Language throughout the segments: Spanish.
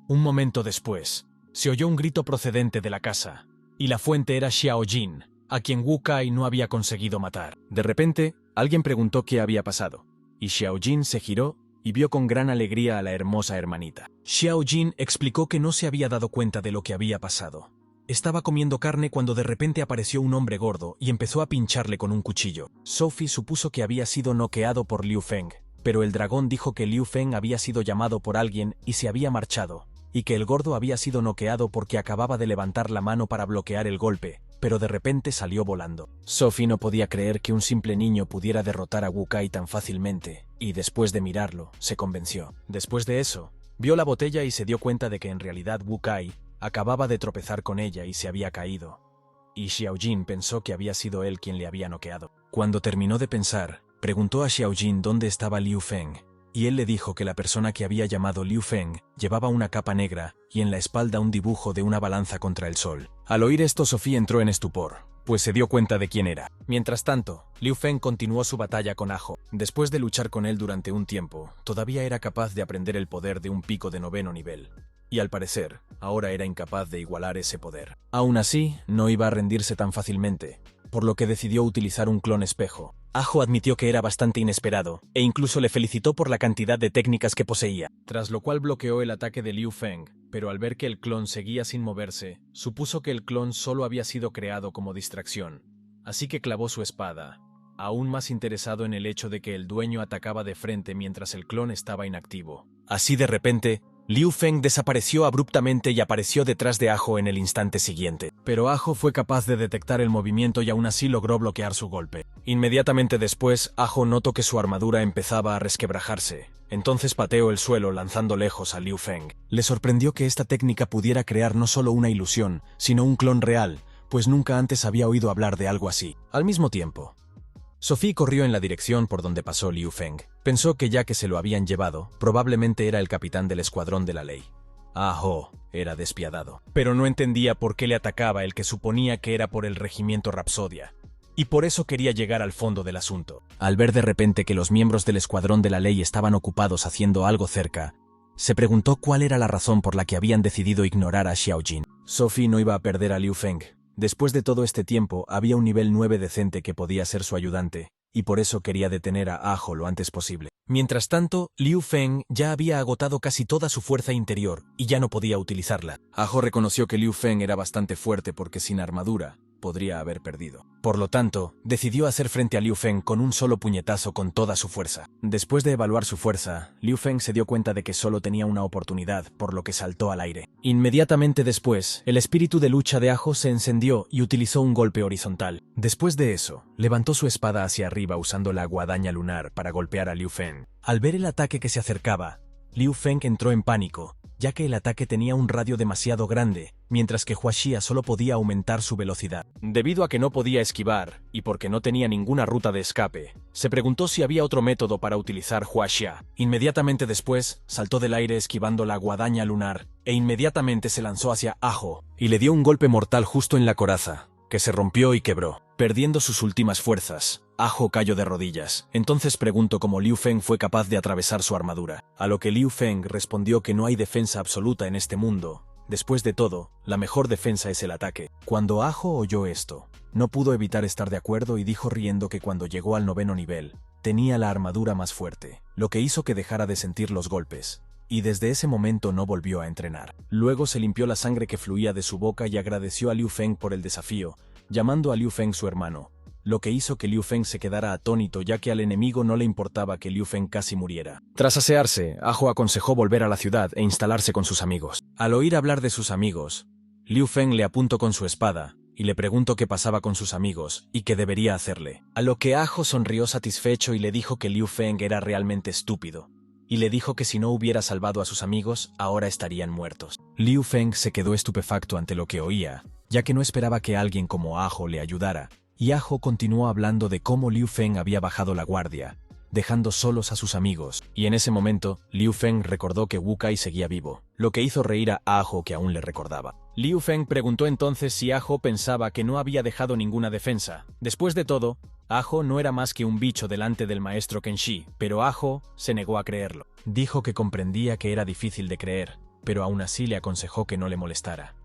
Un momento después, se oyó un grito procedente de la casa, y la fuente era Xiao Jin, a quien Wu Kai no había conseguido matar. De repente, alguien preguntó qué había pasado, y Xiao Jin se giró y vio con gran alegría a la hermosa hermanita. Xiao Jin explicó que no se había dado cuenta de lo que había pasado. Estaba comiendo carne cuando de repente apareció un hombre gordo y empezó a pincharle con un cuchillo. Sophie supuso que había sido noqueado por Liu Feng, pero el dragón dijo que Liu Feng había sido llamado por alguien y se había marchado, y que el gordo había sido noqueado porque acababa de levantar la mano para bloquear el golpe, pero de repente salió volando. Sophie no podía creer que un simple niño pudiera derrotar a Wu Kai tan fácilmente, y después de mirarlo, se convenció. Después de eso, vio la botella y se dio cuenta de que en realidad Wu Kai acababa de tropezar con ella y se había caído. Y Xiao Jin pensó que había sido él quien le había noqueado. Cuando terminó de pensar, preguntó a Xiao Jin dónde estaba Liu Feng, y él le dijo que la persona que había llamado Liu Feng llevaba una capa negra y en la espalda un dibujo de una balanza contra el sol. Al oír esto, Sophie entró en estupor, pues se dio cuenta de quién era. Mientras tanto, Liu Feng continuó su batalla con Ajo. Después de luchar con él durante un tiempo, todavía era capaz de aprender el poder de un pico de 9º nivel. Y al parecer, ahora era incapaz de igualar ese poder. Aún así, no iba a rendirse tan fácilmente, por lo que decidió utilizar un clon espejo. Ajo admitió que era bastante inesperado, e incluso le felicitó por la cantidad de técnicas que poseía, tras lo cual bloqueó el ataque de Liu Feng, pero al ver que el clon seguía sin moverse, supuso que el clon solo había sido creado como distracción. Así que clavó su espada, aún más interesado en el hecho de que el dueño atacaba de frente mientras el clon estaba inactivo. Así de repente, Liu Feng desapareció abruptamente y apareció detrás de Ajo en el instante siguiente. Pero Ajo fue capaz de detectar el movimiento y aún así logró bloquear su golpe. Inmediatamente después, Ajo notó que su armadura empezaba a resquebrajarse. Entonces pateó el suelo lanzando lejos a Liu Feng. Le sorprendió que esta técnica pudiera crear no solo una ilusión, sino un clon real, pues nunca antes había oído hablar de algo así. Al mismo tiempo, Sophie corrió en la dirección por donde pasó Liu Feng. Pensó que ya que se lo habían llevado, probablemente era el capitán del escuadrón de la ley. Ajo era despiadado, pero no entendía por qué le atacaba el que suponía que era por el regimiento Rapsodia, y por eso quería llegar al fondo del asunto. Al ver de repente que los miembros del escuadrón de la ley estaban ocupados haciendo algo cerca, se preguntó cuál era la razón por la que habían decidido ignorar a Xiao Jin. Sophie no iba a perder a Liu Feng. Después de todo este tiempo, había un nivel 9 decente que podía ser su ayudante, y por eso quería detener a Ajo lo antes posible. Mientras tanto, Liu Feng ya había agotado casi toda su fuerza interior y ya no podía utilizarla. Ajo reconoció que Liu Feng era bastante fuerte porque sin armadura podría haber perdido. Por lo tanto, decidió hacer frente a Liu Feng con un solo puñetazo con toda su fuerza. Después de evaluar su fuerza, Liu Feng se dio cuenta de que solo tenía una oportunidad, por lo que saltó al aire. Inmediatamente después, el espíritu de lucha de Ajo se encendió y utilizó un golpe horizontal. Después de eso, levantó su espada hacia arriba usando la guadaña lunar para golpear a Liu Feng. Al ver el ataque que se acercaba, Liu Feng entró en pánico, ya que el ataque tenía un radio demasiado grande, mientras que Hua Xia solo podía aumentar su velocidad. Debido a que no podía esquivar, y porque no tenía ninguna ruta de escape, se preguntó si había otro método para utilizar Hua Xia. Inmediatamente después, saltó del aire esquivando la guadaña lunar, e inmediatamente se lanzó hacia Ajo, y le dio un golpe mortal justo en la coraza, que se rompió y quebró. Perdiendo sus últimas fuerzas, Ajo cayó de rodillas. Entonces preguntó cómo Liu Feng fue capaz de atravesar su armadura. A lo que Liu Feng respondió que no hay defensa absoluta en este mundo. Después de todo, la mejor defensa es el ataque. Cuando Ajo oyó esto, no pudo evitar estar de acuerdo y dijo riendo que cuando llegó al 9º nivel, tenía la armadura más fuerte, lo que hizo que dejara de sentir los golpes. Y desde ese momento no volvió a entrenar. Luego se limpió la sangre que fluía de su boca y agradeció a Liu Feng por el desafío, llamando a Liu Feng su hermano, lo que hizo que Liu Feng se quedara atónito ya que al enemigo no le importaba que Liu Feng casi muriera. Tras asearse, Ajo aconsejó volver a la ciudad e instalarse con sus amigos. Al oír hablar de sus amigos, Liu Feng le apuntó con su espada y le preguntó qué pasaba con sus amigos y qué debería hacerle. A lo que Ajo sonrió satisfecho y le dijo que Liu Feng era realmente estúpido, y le dijo que si no hubiera salvado a sus amigos, ahora estarían muertos. Liu Feng se quedó estupefacto ante lo que oía, ya que no esperaba que alguien como Ajo le ayudara, y Ajo continuó hablando de cómo Liu Feng había bajado la guardia, dejando solos a sus amigos, y en ese momento, Liu Feng recordó que Wu Kai seguía vivo, lo que hizo reír a Ajo que aún le recordaba. Liu Feng preguntó entonces si Ajo pensaba que no había dejado ninguna defensa. Después de todo, Ajo no era más que un bicho delante del maestro Kenshi, pero Ajo se negó a creerlo. Dijo que comprendía que era difícil de creer, pero aún así le aconsejó que no le molestara.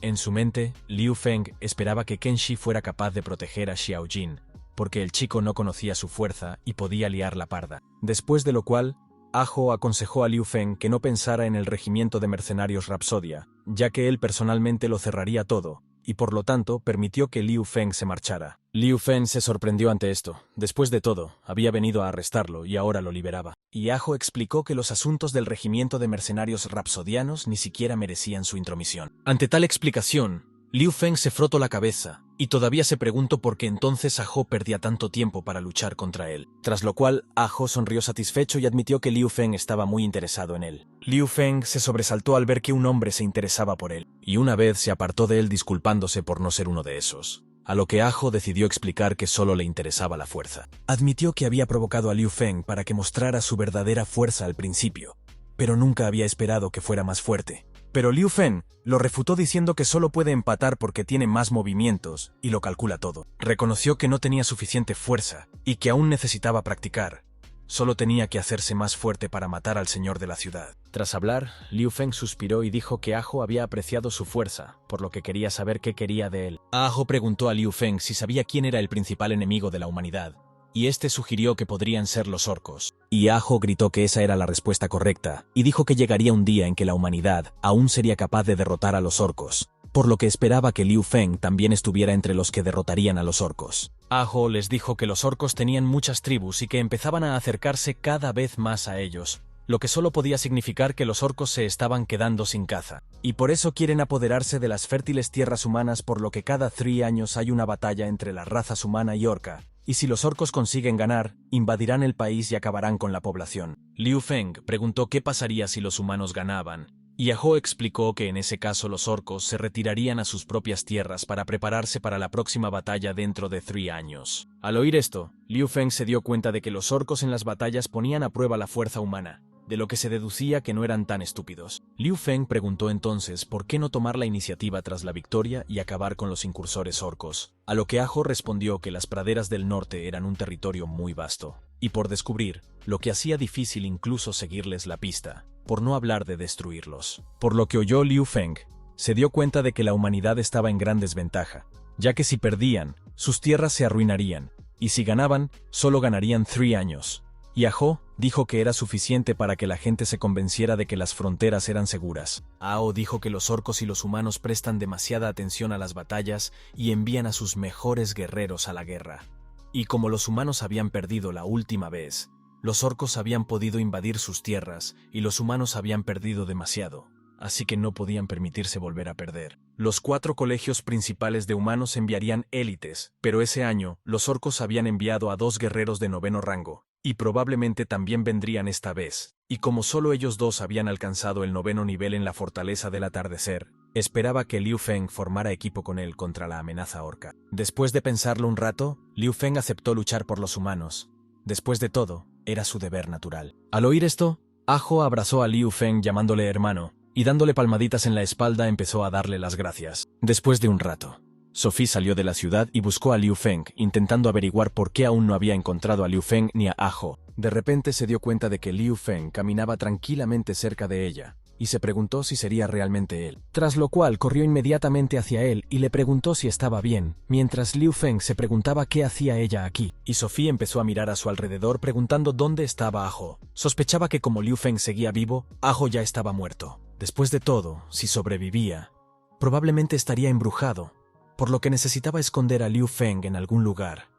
En su mente, Liu Feng esperaba que Kenshi fuera capaz de proteger a Xiao Jin, porque el chico no conocía su fuerza y podía liar la parda. Después de lo cual, Aho aconsejó a Liu Feng que no pensara en el regimiento de mercenarios Rapsodia, ya que él personalmente lo cerraría todo, y por lo tanto permitió que Liu Feng se marchara. Liu Feng se sorprendió ante esto. Después de todo, había venido a arrestarlo y ahora lo liberaba. Y Aho explicó que los asuntos del regimiento de mercenarios rapsodianos ni siquiera merecían su intromisión. Ante tal explicación, Liu Feng se frotó la cabeza, y todavía se preguntó por qué entonces Aho perdía tanto tiempo para luchar contra él. Tras lo cual, Aho sonrió satisfecho y admitió que Liu Feng estaba muy interesado en él. Liu Feng se sobresaltó al ver que un hombre se interesaba por él, y una vez se apartó de él disculpándose por no ser uno de esos. A lo que Aho decidió explicar que solo le interesaba la fuerza. Admitió que había provocado a Liu Feng para que mostrara su verdadera fuerza al principio, pero nunca había esperado que fuera más fuerte. Pero Liu Feng lo refutó diciendo que solo puede empatar porque tiene más movimientos y lo calcula todo. Reconoció que no tenía suficiente fuerza y que aún necesitaba practicar. Solo tenía que hacerse más fuerte para matar al señor de la ciudad. Tras hablar, Liu Feng suspiró y dijo que Aho había apreciado su fuerza, por lo que quería saber qué quería de él. Aho preguntó a Liu Feng si sabía quién era el principal enemigo de la humanidad, y este sugirió que podrían ser los orcos. Y Aho gritó que esa era la respuesta correcta, y dijo que llegaría un día en que la humanidad aún sería capaz de derrotar a los orcos, por lo que esperaba que Liu Feng también estuviera entre los que derrotarían a los orcos. Aho les dijo que los orcos tenían muchas tribus y que empezaban a acercarse cada vez más a ellos, lo que solo podía significar que los orcos se estaban quedando sin caza. Y por eso quieren apoderarse de las fértiles tierras humanas, por lo que cada 3 años hay una batalla entre las razas humana y orca. Y si los orcos consiguen ganar, invadirán el país y acabarán con la población. Liu Feng preguntó qué pasaría si los humanos ganaban, y Aho explicó que en ese caso los orcos se retirarían a sus propias tierras para prepararse para la próxima batalla dentro de 3 años. Al oír esto, Liu Feng se dio cuenta de que los orcos en las batallas ponían a prueba la fuerza humana, de lo que se deducía que no eran tan estúpidos. Liu Feng preguntó entonces por qué no tomar la iniciativa tras la victoria y acabar con los incursores orcos, a lo que Aho respondió que las praderas del norte eran un territorio muy vasto, y por descubrir, lo que hacía difícil incluso seguirles la pista, por no hablar de destruirlos. Por lo que oyó Liu Feng, se dio cuenta de que la humanidad estaba en gran desventaja, ya que si perdían, sus tierras se arruinarían, y si ganaban, solo ganarían 3 años. Y Aho dijo que era suficiente para que la gente se convenciera de que las fronteras eran seguras. Aho dijo que los orcos y los humanos prestan demasiada atención a las batallas y envían a sus mejores guerreros a la guerra. Y como los humanos habían perdido la última vez, los orcos habían podido invadir sus tierras y los humanos habían perdido demasiado, así que no podían permitirse volver a perder. Los 4 colegios principales de humanos enviarían élites, pero ese año los orcos habían enviado a 2 guerreros de 9º rango, y probablemente también vendrían esta vez, y como solo ellos 2 habían alcanzado el 9º nivel en la fortaleza del atardecer, esperaba que Liu Feng formara equipo con él contra la amenaza orca. Después de pensarlo un rato, Liu Feng aceptó luchar por los humanos. Después de todo, era su deber natural. Al oír esto, Aho abrazó a Liu Feng llamándole hermano, y dándole palmaditas en la espalda empezó a darle las gracias. Después de un rato, Sophie salió de la ciudad y buscó a Liu Feng, intentando averiguar por qué aún no había encontrado a Liu Feng ni a Aho. De repente se dio cuenta de que Liu Feng caminaba tranquilamente cerca de ella, y se preguntó si sería realmente él. Tras lo cual corrió inmediatamente hacia él y le preguntó si estaba bien, mientras Liu Feng se preguntaba qué hacía ella aquí. Y Sophie empezó a mirar a su alrededor preguntando dónde estaba Aho. Sospechaba que como Liu Feng seguía vivo, Aho ya estaba muerto. Después de todo, si sobrevivía, probablemente estaría embrujado, por lo que necesitaba esconder a Liu Feng en algún lugar.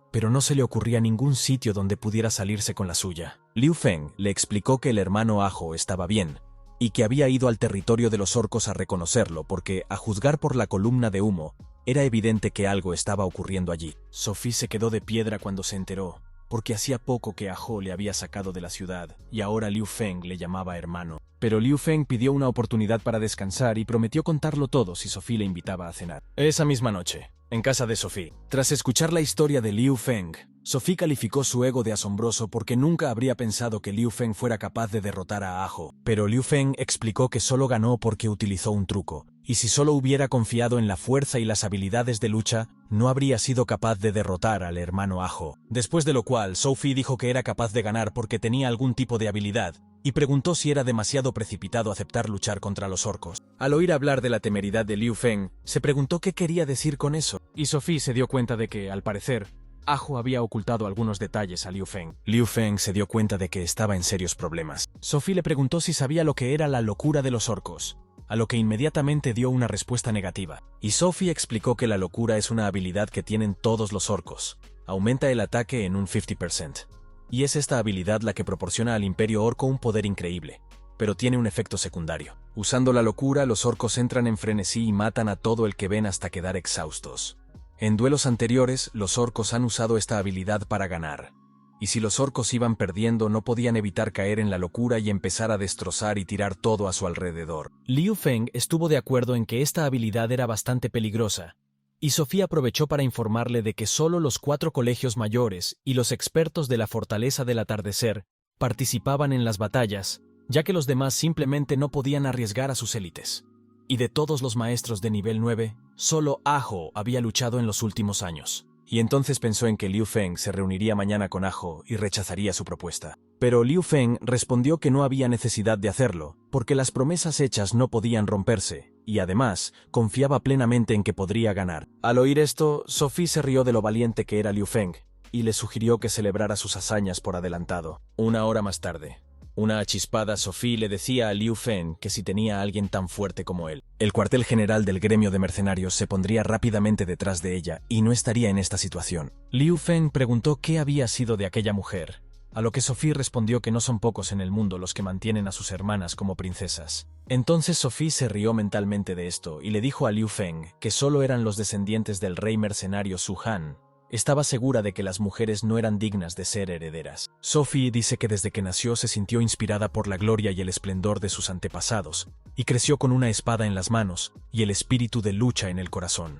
Pero no se le ocurría ningún sitio donde pudiera salirse con la suya. Liu Feng le explicó que el hermano Aho estaba bien, y que había ido al territorio de los orcos a reconocerlo porque, a juzgar por la columna de humo, era evidente que algo estaba ocurriendo allí. Sophie se quedó de piedra cuando se enteró, porque hacía poco que Aho le había sacado de la ciudad, y ahora Liu Feng le llamaba hermano. Pero Liu Feng pidió una oportunidad para descansar y prometió contarlo todo si Sophie le invitaba a cenar. Esa misma noche, en casa de Sophie, tras escuchar la historia de Liu Feng, Sophie calificó su ego de asombroso porque nunca habría pensado que Liu Feng fuera capaz de derrotar a Aho. Pero Liu Feng explicó que solo ganó porque utilizó un truco, y si solo hubiera confiado en la fuerza y las habilidades de lucha, no habría sido capaz de derrotar al hermano Aho. Después de lo cual, Sophie dijo que era capaz de ganar porque tenía algún tipo de habilidad, y preguntó si era demasiado precipitado aceptar luchar contra los orcos. Al oír hablar de la temeridad de Liu Feng, se preguntó qué quería decir con eso, y Sophie se dio cuenta de que, al parecer, Ajo había ocultado algunos detalles a Liu Feng. Liu Feng se dio cuenta de que estaba en serios problemas. Sophie le preguntó si sabía lo que era la locura de los orcos, a lo que inmediatamente dio una respuesta negativa. Y Sophie explicó que la locura es una habilidad que tienen todos los orcos. Aumenta el ataque en un 50%. Y es esta habilidad la que proporciona al Imperio Orco un poder increíble, pero tiene un efecto secundario. Usando la locura, los orcos entran en frenesí y matan a todo el que ven hasta quedar exhaustos. En duelos anteriores, los orcos han usado esta habilidad para ganar. Y si los orcos iban perdiendo, no podían evitar caer en la locura y empezar a destrozar y tirar todo a su alrededor. Liu Feng estuvo de acuerdo en que esta habilidad era bastante peligrosa, y Sofía aprovechó para informarle de que solo los 4 colegios mayores y los expertos de la Fortaleza del Atardecer participaban en las batallas, ya que los demás simplemente no podían arriesgar a sus élites. Y de todos los maestros de nivel 9, solo Ajo había luchado en los últimos años. Y entonces pensó en que Liu Feng se reuniría mañana con Ajo y rechazaría su propuesta. Pero Liu Feng respondió que no había necesidad de hacerlo, porque las promesas hechas no podían romperse, y además confiaba plenamente en que podría ganar. Al oír esto, Sophie se rió de lo valiente que era Liu Feng, y le sugirió que celebrara sus hazañas por adelantado. Una hora más tarde, una achispada Sophie le decía a Liu Feng que si tenía a alguien tan fuerte como él, el cuartel general del gremio de mercenarios se pondría rápidamente detrás de ella y no estaría en esta situación. Liu Feng preguntó qué había sido de aquella mujer, a lo que Sophie respondió que no son pocos en el mundo los que mantienen a sus hermanas como princesas. Entonces Sophie se rió mentalmente de esto y le dijo a Liu Feng que solo eran los descendientes del rey mercenario Su Han. Estaba segura de que las mujeres no eran dignas de ser herederas. Sophie dice que desde que nació se sintió inspirada por la gloria y el esplendor de sus antepasados, y creció con una espada en las manos y el espíritu de lucha en el corazón.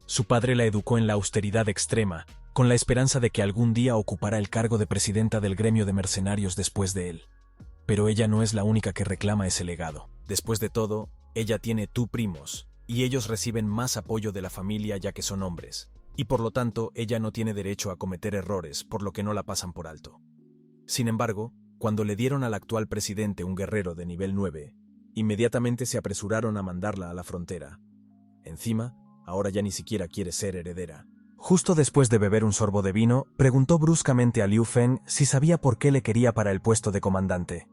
Su padre la educó en la austeridad extrema, con la esperanza de que algún día ocupara el cargo de presidenta del gremio de mercenarios después de él. Pero ella no es la única que reclama ese legado. Después de todo, ella tiene 2 primos, y ellos reciben más apoyo de la familia ya que son hombres. Y por lo tanto, ella no tiene derecho a cometer errores, por lo que no la pasan por alto. Sin embargo, cuando le dieron al actual presidente un guerrero de nivel 9, inmediatamente se apresuraron a mandarla a la frontera. Encima, ahora ya ni siquiera quiere ser heredera. Justo después de beber un sorbo de vino, preguntó bruscamente a Liu Feng si sabía por qué le quería para el puesto de comandante.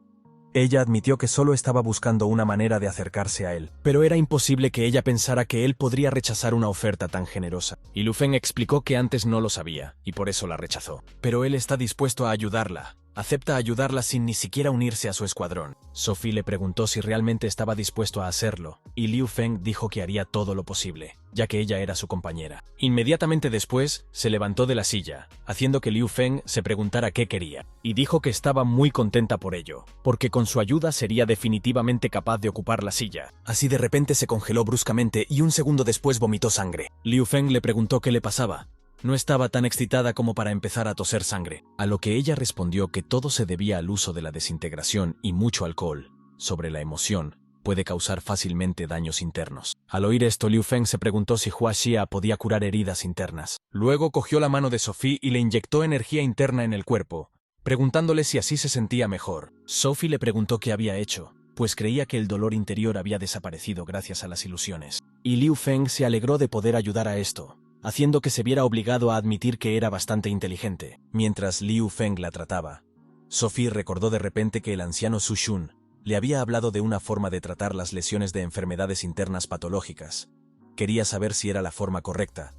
Ella admitió que solo estaba buscando una manera de acercarse a él, pero era imposible que ella pensara que él podría rechazar una oferta tan generosa. Y Liu Feng explicó que antes no lo sabía, y por eso la rechazó. Pero él está dispuesto a ayudarla. Acepta ayudarla sin ni siquiera unirse a su escuadrón. Sophie le preguntó si realmente estaba dispuesto a hacerlo, y Liu Feng dijo que haría todo lo posible, ya que ella era su compañera. Inmediatamente después, se levantó de la silla, haciendo que Liu Feng se preguntara qué quería, y dijo que estaba muy contenta por ello, porque con su ayuda sería definitivamente capaz de ocupar la silla. Así de repente se congeló bruscamente y un segundo después vomitó sangre. Liu Feng le preguntó qué le pasaba. No estaba tan excitada como para empezar a toser sangre, a lo que ella respondió que todo se debía al uso de la desintegración y mucho alcohol. Sobre la emoción, puede causar fácilmente daños internos. Al oír esto, Liu Feng se preguntó si Hua Xia podía curar heridas internas. Luego cogió la mano de Sophie y le inyectó energía interna en el cuerpo, preguntándole si así se sentía mejor. Sophie le preguntó qué había hecho, pues creía que el dolor interior había desaparecido gracias a las ilusiones. Y Liu Feng se alegró de poder ayudar a esto, haciendo que se viera obligado a admitir que era bastante inteligente. Mientras Liu Feng la trataba, Sophie recordó de repente que el anciano Su Shun le había hablado de una forma de tratar las lesiones de enfermedades internas patológicas. Quería saber si era la forma correcta,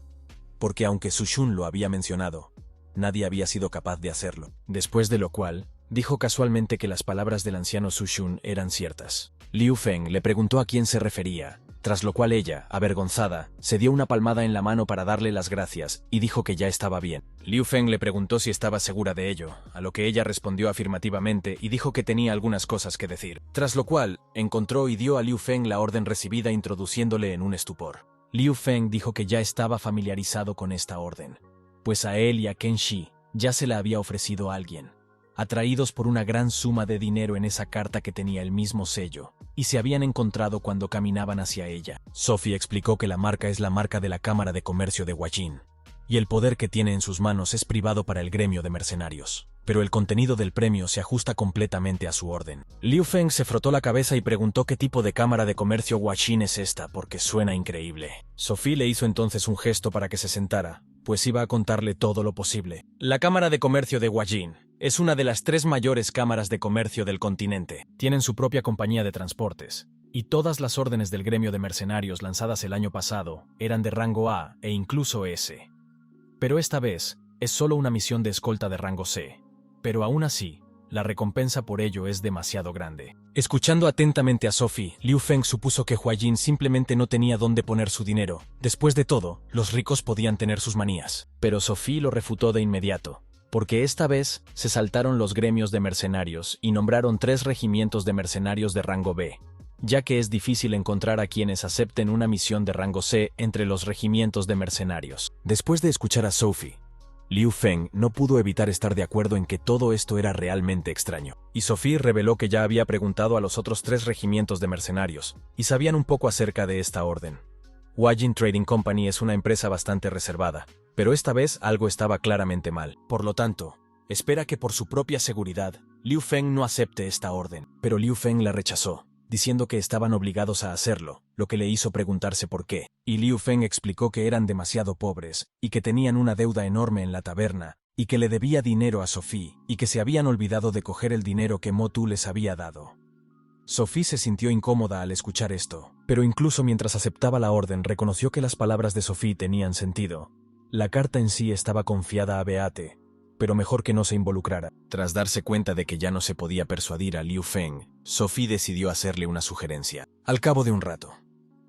porque aunque Su Shun lo había mencionado, nadie había sido capaz de hacerlo. Después de lo cual, dijo casualmente que las palabras del anciano Su Shun eran ciertas. Liu Feng le preguntó a quién se refería, tras lo cual ella, avergonzada, se dio una palmada en la mano para darle las gracias y dijo que ya estaba bien. Liu Feng le preguntó si estaba segura de ello, a lo que ella respondió afirmativamente y dijo que tenía algunas cosas que decir. Tras lo cual, encontró y dio a Liu Feng la orden recibida introduciéndole en un estupor. Liu Feng dijo que ya estaba familiarizado con esta orden, pues a él y a Ken Shi ya se la había ofrecido a alguien, atraídos por una gran suma de dinero en esa carta que tenía el mismo sello, y se habían encontrado cuando caminaban hacia ella. Sophie explicó que la marca es la marca de la Cámara de Comercio de Huajin, y el poder que tiene en sus manos es privado para el gremio de mercenarios. pero el contenido del premio se ajusta completamente a su orden. Liu Feng se frotó la cabeza y preguntó qué tipo de cámara de comercio Huaxin es esta, porque suena increíble. Sophie le hizo entonces un gesto para que se sentara, pues iba a contarle todo lo posible. La Cámara de Comercio de Huaxin es una de las 3 mayores cámaras de comercio del continente. Tienen su propia compañía de transportes, y todas las órdenes del gremio de mercenarios lanzadas el año pasado eran de rango A e incluso S. Pero esta vez es solo una misión de escolta de rango C. Pero aún así, la recompensa por ello es demasiado grande. Escuchando atentamente a Sophie, Liu Feng supuso que Huaxin simplemente no tenía dónde poner su dinero. Después de todo, los ricos podían tener sus manías. Pero Sophie lo refutó de inmediato, porque esta vez se saltaron los gremios de mercenarios y nombraron 3 regimientos de mercenarios de rango B, ya que es difícil encontrar a quienes acepten una misión de rango C entre los regimientos de mercenarios. Después de escuchar a Sophie, Liu Feng no pudo evitar estar de acuerdo en que todo esto era realmente extraño. Y Sophie reveló que ya había preguntado a los otros 3 regimientos de mercenarios, y sabían un poco acerca de esta orden. Huaxin Trading Company es una empresa bastante reservada, pero esta vez algo estaba claramente mal. Por lo tanto, espera que por su propia seguridad, Liu Feng no acepte esta orden. Pero Liu Feng la rechazó, diciendo que estaban obligados a hacerlo, lo que le hizo preguntarse por qué. Y Liu Feng explicó que eran demasiado pobres, y que tenían una deuda enorme en la taberna, y que le debía dinero a Sophie, y que se habían olvidado de coger el dinero que Mo Tu les había dado. Sophie se sintió incómoda al escuchar esto, pero incluso mientras aceptaba la orden reconoció que las palabras de Sophie tenían sentido. La carta en sí estaba confiada a Beate, pero mejor que no se involucrara. Tras darse cuenta de que ya no se podía persuadir a Liu Feng, Sophie decidió hacerle una sugerencia. Al cabo de un rato,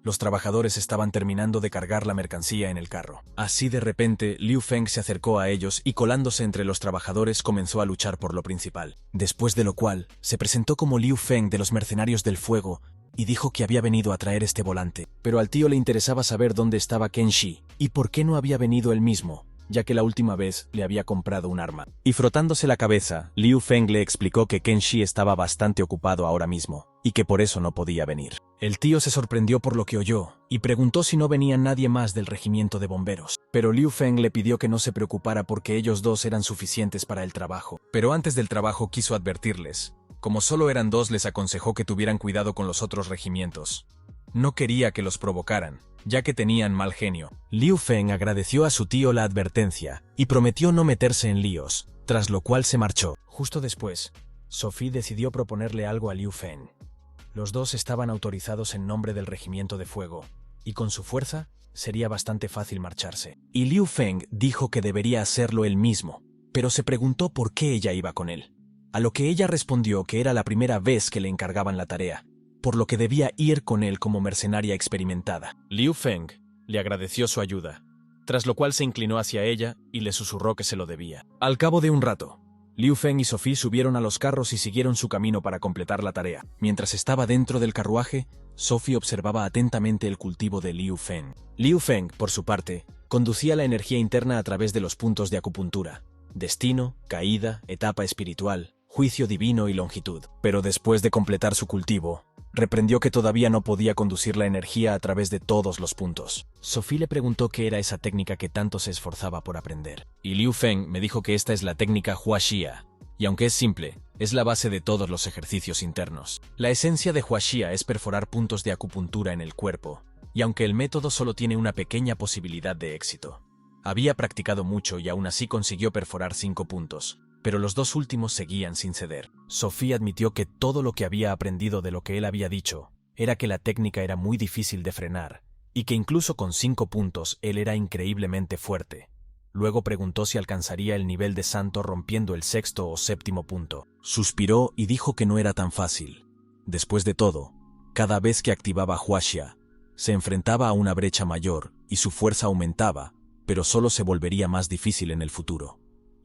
los trabajadores estaban terminando de cargar la mercancía en el carro. Así de repente, Liu Feng se acercó a ellos y colándose entre los trabajadores comenzó a luchar por lo principal. Después de lo cual, se presentó como Liu Feng de los Mercenarios del Fuego y dijo que había venido a traer este volante. Pero al tío le interesaba saber dónde estaba Ken Shi y por qué no había venido él mismo, ya que la última vez le había comprado un arma. Y frotándose la cabeza, Liu Feng le explicó que Ken Shi estaba bastante ocupado ahora mismo, y que por eso no podía venir. El tío se sorprendió por lo que oyó, y preguntó si no venía nadie más del regimiento de bomberos. Pero Liu Feng le pidió que no se preocupara porque ellos 2 eran suficientes para el trabajo. Pero antes del trabajo quiso advertirles. Como solo eran 2, les aconsejó que tuvieran cuidado con los otros regimientos. No quería que los provocaran, ya que tenían mal genio. Liu Feng agradeció a su tío la advertencia y prometió no meterse en líos, tras lo cual se marchó. Justo después, Sophie decidió proponerle algo a Liu Feng. Los 2 estaban autorizados en nombre del regimiento de fuego, y con su fuerza sería bastante fácil marcharse. Y Liu Feng dijo que debería hacerlo él mismo, pero se preguntó por qué ella iba con él. A lo que ella respondió que era la primera vez que le encargaban la tarea, por lo que debía ir con él como mercenaria experimentada. Liu Feng le agradeció su ayuda, tras lo cual se inclinó hacia ella y le susurró que se lo debía. Al cabo de un rato, Liu Feng y Sophie subieron a los carros y siguieron su camino para completar la tarea. Mientras estaba dentro del carruaje, Sophie observaba atentamente el cultivo de Liu Feng. Liu Feng, por su parte, conducía la energía interna a través de los puntos de acupuntura: destino, caída, etapa espiritual, juicio divino y longitud. Pero después de completar su cultivo, reprendió que todavía no podía conducir la energía a través de todos los puntos. Sophie le preguntó qué era esa técnica que tanto se esforzaba por aprender. Y Liu Feng me dijo que esta es la técnica Huaxia, y aunque es simple, es la base de todos los ejercicios internos. La esencia de Huaxia es perforar puntos de acupuntura en el cuerpo, y aunque el método solo tiene una pequeña posibilidad de éxito. Había practicado mucho y aún así consiguió perforar 5 puntos. Pero los 2 últimos seguían sin ceder. Sophie admitió que todo lo que había aprendido de lo que él había dicho era que la técnica era muy difícil de frenar, y que incluso con 5 puntos él era increíblemente fuerte. Luego preguntó si alcanzaría el nivel de santo rompiendo el 6º o 7º punto. Suspiró y dijo que no era tan fácil. Después de todo, cada vez que activaba Huaxia, se enfrentaba a una brecha mayor y su fuerza aumentaba, pero solo se volvería más difícil en el futuro.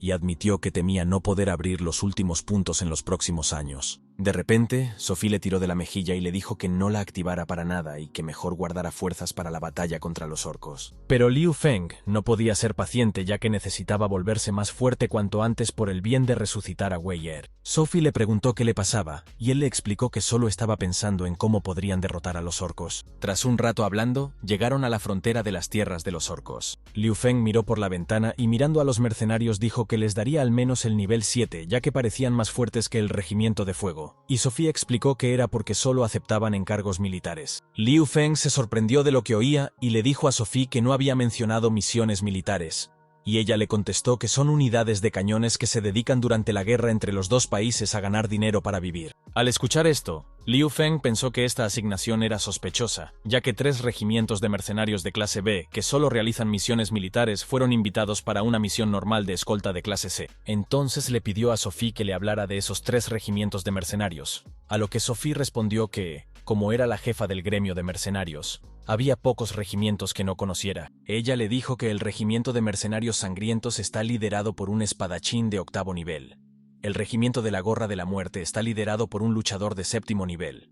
Y admitió que temía no poder abrir los últimos puntos en los próximos años. De repente, Sophie le tiró de la mejilla y le dijo que no la activara para nada y que mejor guardara fuerzas para la batalla contra los orcos. Pero Liu Feng no podía ser paciente ya que necesitaba volverse más fuerte cuanto antes por el bien de resucitar a Wei Er. Sophie le preguntó qué le pasaba y él le explicó que solo estaba pensando en cómo podrían derrotar a los orcos. Tras un rato hablando, llegaron a la frontera de las tierras de los orcos. Liu Feng miró por la ventana y mirando a los mercenarios dijo que les daría al menos el nivel 7 ya que parecían más fuertes que el regimiento de fuego. Y Sophie explicó que era porque solo aceptaban encargos militares. Liu Feng se sorprendió de lo que oía y le dijo a Sophie que no había mencionado misiones militares. Y ella le contestó que son unidades de cañones que se dedican durante la guerra entre los dos países a ganar dinero para vivir. Al escuchar esto, Liu Feng pensó que esta asignación era sospechosa, ya que 3 regimientos de mercenarios de clase B que solo realizan misiones militares fueron invitados para una misión normal de escolta de clase C. Entonces le pidió a Sophie que le hablara de esos 3 regimientos de mercenarios, a lo que Sophie respondió que, como era la jefa del gremio de mercenarios, había pocos regimientos que no conociera. Ella le dijo que el regimiento de mercenarios sangrientos está liderado por un espadachín de 8º nivel. El regimiento de la Gorra de la Muerte está liderado por un luchador de 7º nivel.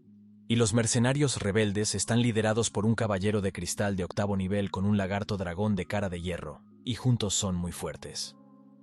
Y los mercenarios rebeldes están liderados por un caballero de cristal de 8º nivel con un lagarto dragón de cara de hierro, y juntos son muy fuertes.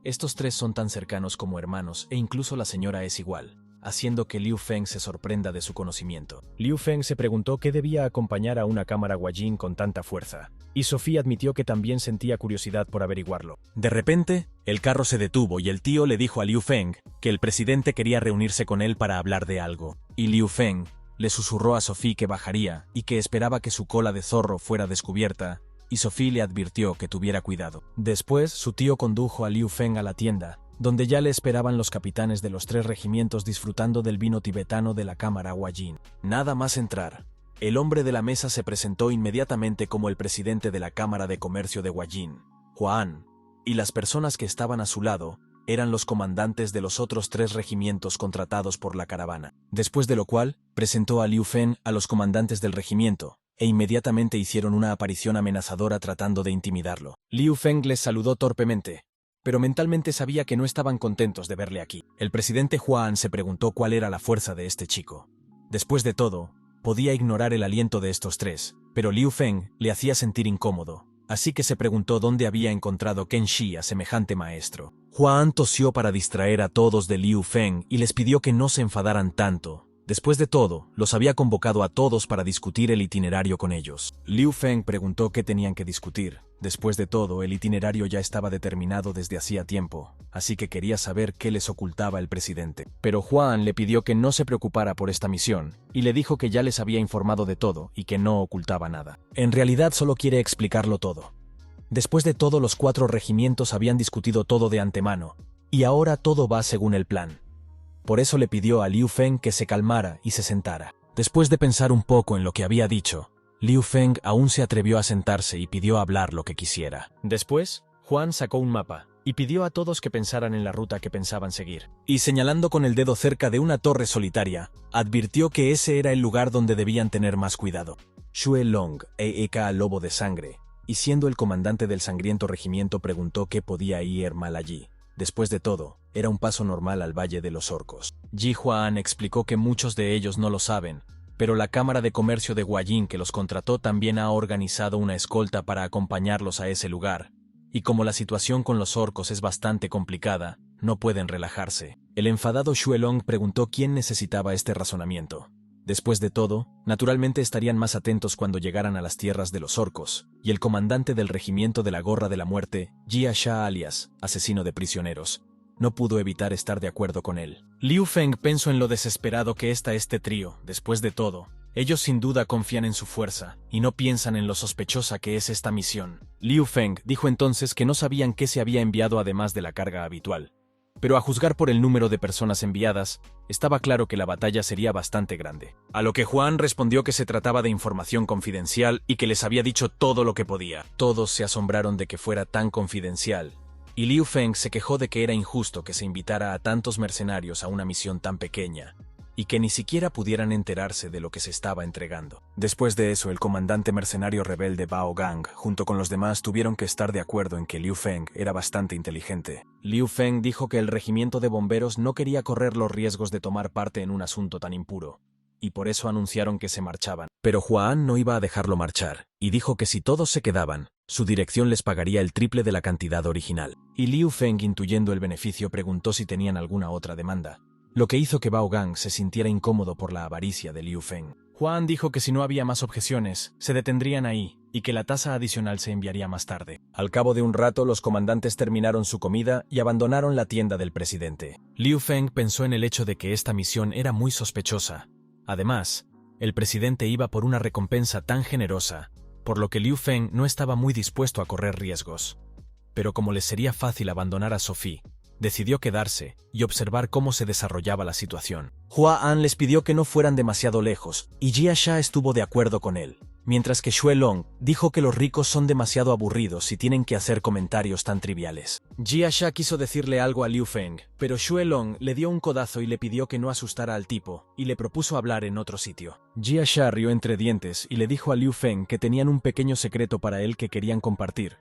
Estos 3 son tan cercanos como hermanos e incluso la señora es igual, haciendo que Liu Feng se sorprenda de su conocimiento. Liu Feng se preguntó qué debía acompañar a una cámara Huajin con tanta fuerza, y Sophie admitió que también sentía curiosidad por averiguarlo. De repente, el carro se detuvo y el tío le dijo a Liu Feng que el presidente quería reunirse con él para hablar de algo, y Liu Feng le susurró a Sophie que bajaría y que esperaba que su cola de zorro fuera descubierta, y Sophie le advirtió que tuviera cuidado. Después, su tío condujo a Liu Feng a la tienda, donde ya le esperaban los capitanes de los 3 regimientos disfrutando del vino tibetano de la cámara Huajin. Nada más entrar, el hombre de la mesa se presentó inmediatamente como el presidente de la Cámara de Comercio de Huajin, Huan, y las personas que estaban a su lado eran los comandantes de los otros 3 regimientos contratados por la caravana. Después de lo cual, presentó a Liu Feng a los comandantes del regimiento, e inmediatamente hicieron una aparición amenazadora tratando de intimidarlo. Liu Feng les saludó torpemente, pero mentalmente sabía que no estaban contentos de verle aquí. El presidente Huan se preguntó cuál era la fuerza de este chico. Después de todo, podía ignorar el aliento de estos 3, pero Liu Feng le hacía sentir incómodo, así que se preguntó dónde había encontrado Ken Shi a semejante maestro. Huan tosió para distraer a todos de Liu Feng y les pidió que no se enfadaran tanto. Después de todo, los había convocado a todos para discutir el itinerario con ellos. Liu Feng preguntó qué tenían que discutir. Después de todo, el itinerario ya estaba determinado desde hacía tiempo, así que quería saber qué les ocultaba el presidente. Pero Huan le pidió que no se preocupara por esta misión, y le dijo que ya les había informado de todo y que no ocultaba nada. En realidad solo quiere explicarlo todo. Después de todo, los 4 regimientos habían discutido todo de antemano, y ahora todo va según el plan. Por eso le pidió a Liu Feng que se calmara y se sentara. Después de pensar un poco en lo que había dicho, Liu Feng aún se atrevió a sentarse y pidió hablar lo que quisiera. Después, Huan sacó un mapa y pidió a todos que pensaran en la ruta que pensaban seguir. Y señalando con el dedo cerca de una torre solitaria, advirtió que ese era el lugar donde debían tener más cuidado. Xue Long, a.k.a. Lobo de Sangre, y siendo el comandante del sangriento regimiento, preguntó qué podía ir mal allí. Después de todo, era un paso normal al Valle de los Orcos. Ji Huan explicó que muchos de ellos no lo saben, pero la Cámara de Comercio de Huajin que los contrató también ha organizado una escolta para acompañarlos a ese lugar, y como la situación con los orcos es bastante complicada, no pueden relajarse. El enfadado Xue Long preguntó quién necesitaba este razonamiento. Después de todo, naturalmente estarían más atentos cuando llegaran a las tierras de los orcos, y el comandante del regimiento de la Gorra de la Muerte, Jia Sha alias, asesino de prisioneros, no pudo evitar estar de acuerdo con él. Liu Feng pensó en lo desesperado que está este trío. Después de todo, ellos sin duda confían en su fuerza, y no piensan en lo sospechosa que es esta misión. Liu Feng dijo entonces que no sabían qué se había enviado además de la carga habitual. Pero a juzgar por el número de personas enviadas, estaba claro que la batalla sería bastante grande. A lo que Huan respondió que se trataba de información confidencial y que les había dicho todo lo que podía. Todos se asombraron de que fuera tan confidencial, y Liu Feng se quejó de que era injusto que se invitara a tantos mercenarios a una misión tan pequeña. y que ni siquiera pudieran enterarse de lo que se estaba entregando. Después de eso, el comandante mercenario rebelde Bao Gang, junto con los demás, tuvieron que estar de acuerdo en que Liu Feng era bastante inteligente. Liu Feng dijo que el regimiento de bomberos no quería correr los riesgos de tomar parte en un asunto tan impuro, y por eso anunciaron que se marchaban. Pero Huan no iba a dejarlo marchar, y dijo que si todos se quedaban, su dirección les pagaría el triple de la cantidad original. Y Liu Feng, intuyendo el beneficio, preguntó si tenían alguna otra demanda, lo que hizo que Bao Gang se sintiera incómodo por la avaricia de Liu Feng. Huan dijo que si no había más objeciones, se detendrían ahí, y que la tasa adicional se enviaría más tarde. Al cabo de un rato, los comandantes terminaron su comida y abandonaron la tienda del presidente. Liu Feng pensó en el hecho de que esta misión era muy sospechosa. Además, el presidente iba por una recompensa tan generosa, por lo que Liu Feng no estaba muy dispuesto a correr riesgos. Pero como les sería fácil abandonar a Sophie, decidió quedarse y observar cómo se desarrollaba la situación. Hua An les pidió que no fueran demasiado lejos, y Jia Sha estuvo de acuerdo con él, mientras que Xue Long dijo que los ricos son demasiado aburridos y tienen que hacer comentarios tan triviales. Jia Sha quiso decirle algo a Liu Feng, pero Xue Long le dio un codazo y le pidió que no asustara al tipo, y le propuso hablar en otro sitio. Jia Sha rió entre dientes y le dijo a Liu Feng que tenían un pequeño secreto para él que querían compartir,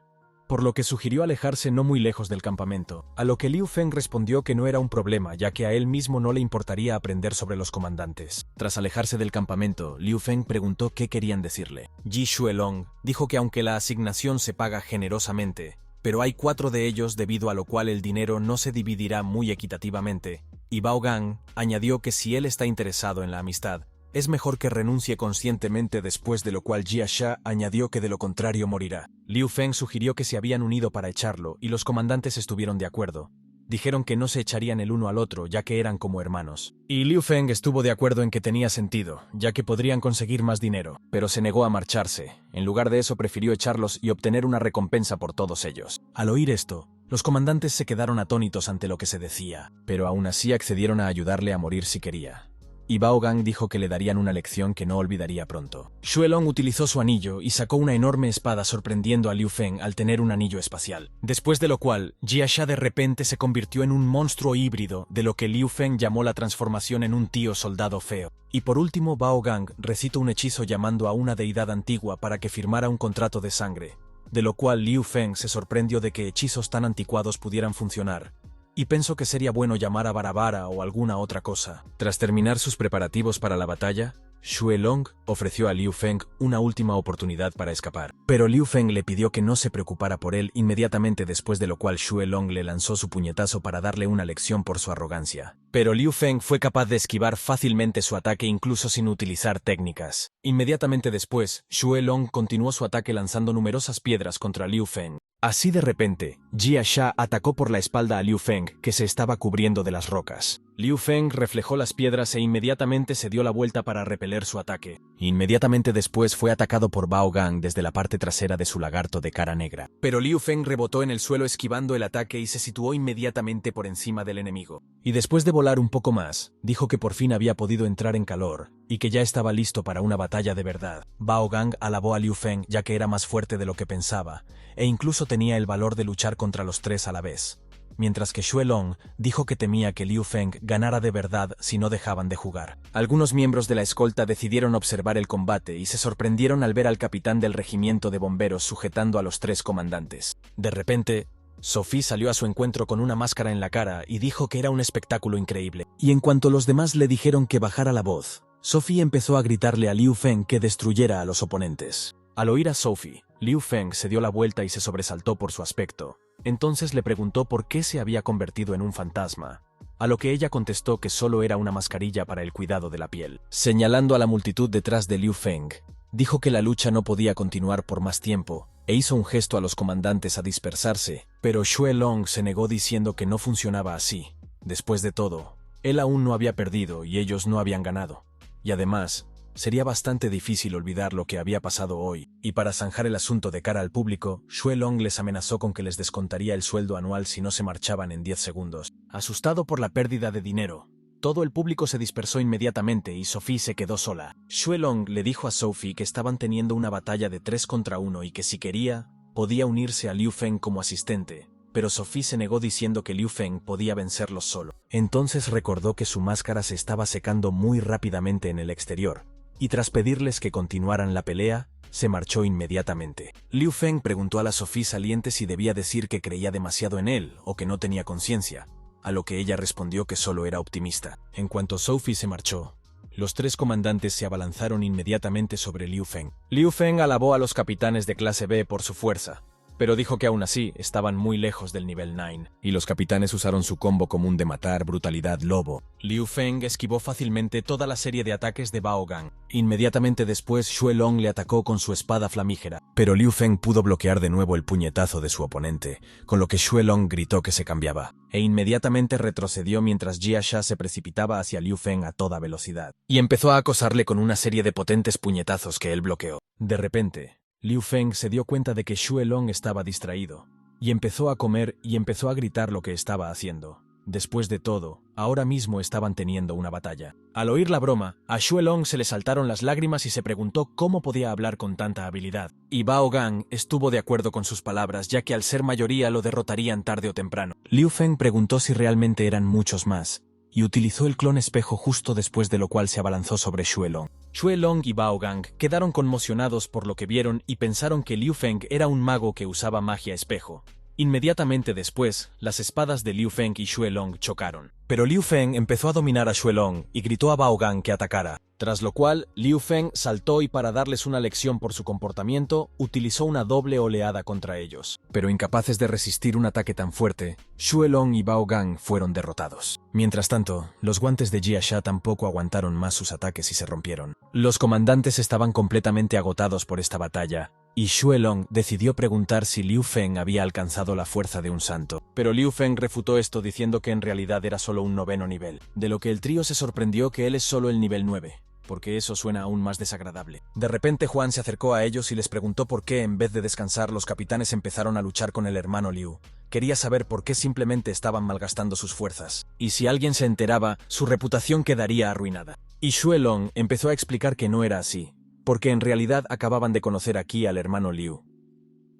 por lo que sugirió alejarse no muy lejos del campamento, a lo que Liu Feng respondió que no era un problema, ya que a él mismo no le importaría aprender sobre los comandantes. Tras alejarse del campamento, Liu Feng preguntó qué querían decirle. Ji Xuelong dijo que aunque la asignación se paga generosamente, pero hay 4 de ellos, debido a lo cual el dinero no se dividirá muy equitativamente, y Bao Gang añadió que si él está interesado en la amistad, es mejor que renuncie conscientemente, después de lo cual Jia Sha añadió que de lo contrario morirá. Liu Feng sugirió que se habían unido para echarlo y los comandantes estuvieron de acuerdo. Dijeron que no se echarían el uno al otro, ya que eran como hermanos. Y Liu Feng estuvo de acuerdo en que tenía sentido, ya que podrían conseguir más dinero, pero se negó a marcharse. En lugar de eso, prefirió echarlos y obtener una recompensa por todos ellos. Al oír esto, los comandantes se quedaron atónitos ante lo que se decía, pero aún así accedieron a ayudarle a morir si quería. Y Bao Gang dijo que le darían una lección que no olvidaría pronto. Xue Long utilizó su anillo y sacó una enorme espada, sorprendiendo a Liu Feng al tener un anillo espacial. Después de lo cual, Jia Sha de repente se convirtió en un monstruo híbrido, de lo que Liu Feng llamó la transformación en un tío soldado feo. Y por último, Bao Gang recitó un hechizo llamando a una deidad antigua para que firmara un contrato de sangre, de lo cual Liu Feng se sorprendió de que hechizos tan anticuados pudieran funcionar, y pensó que sería bueno llamar a Barabara o alguna otra cosa. Tras terminar sus preparativos para la batalla, Xue Long ofreció a Liu Feng una última oportunidad para escapar. Pero Liu Feng le pidió que no se preocupara por él inmediatamente, después de lo cual Xue Long le lanzó su puñetazo para darle una lección por su arrogancia. Pero Liu Feng fue capaz de esquivar fácilmente su ataque incluso sin utilizar técnicas. Inmediatamente después, Xue Long continuó su ataque lanzando numerosas piedras contra Liu Feng. Así de repente, Jia Sha atacó por la espalda a Liu Feng, que se estaba cubriendo de las rocas. Liu Feng reflejó las piedras e inmediatamente se dio la vuelta para repeler su ataque. Inmediatamente después fue atacado por Bao Gang desde la parte trasera de su lagarto de cara negra. Pero Liu Feng rebotó en el suelo esquivando el ataque y se situó inmediatamente por encima del enemigo. Y después de volar un poco más, dijo que por fin había podido entrar en calor y que ya estaba listo para una batalla de verdad. Bao Gang alabó a Liu Feng, ya que era más fuerte de lo que pensaba, e incluso tenía el valor de luchar contra los 3 a la vez. Mientras que Xue Long dijo que temía que Liu Feng ganara de verdad si no dejaban de jugar. Algunos miembros de la escolta decidieron observar el combate y se sorprendieron al ver al capitán del regimiento de bomberos sujetando a los 3 comandantes. De repente, Sophie salió a su encuentro con una máscara en la cara y dijo que era un espectáculo increíble. Y en cuanto los demás le dijeron que bajara la voz, Sophie empezó a gritarle a Liu Feng que destruyera a los oponentes. Al oír a Sophie, Liu Feng se dio la vuelta y se sobresaltó por su aspecto. Entonces le preguntó por qué se había convertido en un fantasma, a lo que ella contestó que solo era una mascarilla para el cuidado de la piel. Señalando a la multitud detrás de Liu Feng, dijo que la lucha no podía continuar por más tiempo, e hizo un gesto a los comandantes a dispersarse, pero Xue Long se negó diciendo que no funcionaba así. Después de todo, él aún no había perdido y ellos no habían ganado. Y además, sería bastante difícil olvidar lo que había pasado hoy, y para zanjar el asunto de cara al público, Xue Long les amenazó con que les descontaría el sueldo anual si no se marchaban en 10 segundos. Asustado por la pérdida de dinero, todo el público se dispersó inmediatamente y Sophie se quedó sola. Xue Long le dijo a Sophie que estaban teniendo una batalla de 3 contra 1 y que si quería, podía unirse a Liu Feng como asistente, pero Sophie se negó diciendo que Liu Feng podía vencerlos solo. Entonces recordó que su máscara se estaba secando muy rápidamente en el exterior, y tras pedirles que continuaran la pelea, se marchó inmediatamente. Liu Feng preguntó a la Sophie saliente si debía decir que creía demasiado en él o que no tenía conciencia, a lo que ella respondió que solo era optimista. En cuanto Sophie se marchó, los 3 comandantes se abalanzaron inmediatamente sobre Liu Feng. Liu Feng alabó a los capitanes de clase B por su fuerza, pero dijo que aún así estaban muy lejos del nivel 9, y los capitanes usaron su combo común de matar, brutalidad, lobo. Liu Feng esquivó fácilmente toda la serie de ataques de Bao Gang. Inmediatamente después, Xue Long le atacó con su espada flamígera, pero Liu Feng pudo bloquear de nuevo el puñetazo de su oponente, con lo que Xue Long gritó que se cambiaba, e inmediatamente retrocedió mientras Jia Sha se precipitaba hacia Liu Feng a toda velocidad, y empezó a acosarle con una serie de potentes puñetazos que él bloqueó. De repente, Liu Feng se dio cuenta de que Xue Long estaba distraído, y empezó a comer y empezó a gritar lo que estaba haciendo. Después de todo, ahora mismo estaban teniendo una batalla. Al oír la broma, a Xue Long se le saltaron las lágrimas y se preguntó cómo podía hablar con tanta habilidad. Y Bao Gang estuvo de acuerdo con sus palabras, ya que al ser mayoría lo derrotarían tarde o temprano. Liu Feng preguntó si realmente eran muchos más, y utilizó el clon espejo justo después de lo cual se abalanzó sobre Xue Long. Xue Long y Bao Gang quedaron conmocionados por lo que vieron y pensaron que Liu Feng era un mago que usaba magia espejo. Inmediatamente después, las espadas de Liu Feng y Xue Long chocaron. Pero Liu Feng empezó a dominar a Xue Long y gritó a Bao Gang que atacara. Tras lo cual, Liu Feng saltó y para darles una lección por su comportamiento, utilizó una doble oleada contra ellos. Pero incapaces de resistir un ataque tan fuerte, Xue Long y Bao Gang fueron derrotados. Mientras tanto, los guantes de Jia Sha tampoco aguantaron más sus ataques y se rompieron. Los comandantes estaban completamente agotados por esta batalla, y Xue Long decidió preguntar si Liu Feng había alcanzado la fuerza de un santo. Pero Liu Feng refutó esto diciendo que en realidad era solo un 9º nivel, de lo que el trío se sorprendió que él es solo el nivel 9. Porque eso suena aún más desagradable. De repente Juan se acercó a ellos y les preguntó por qué en vez de descansar los capitanes empezaron a luchar con el hermano Liu. Quería saber por qué simplemente estaban malgastando sus fuerzas. Y si alguien se enteraba, su reputación quedaría arruinada. Y Xue Long empezó a explicar que no era así, porque en realidad acababan de conocer aquí al hermano Liu.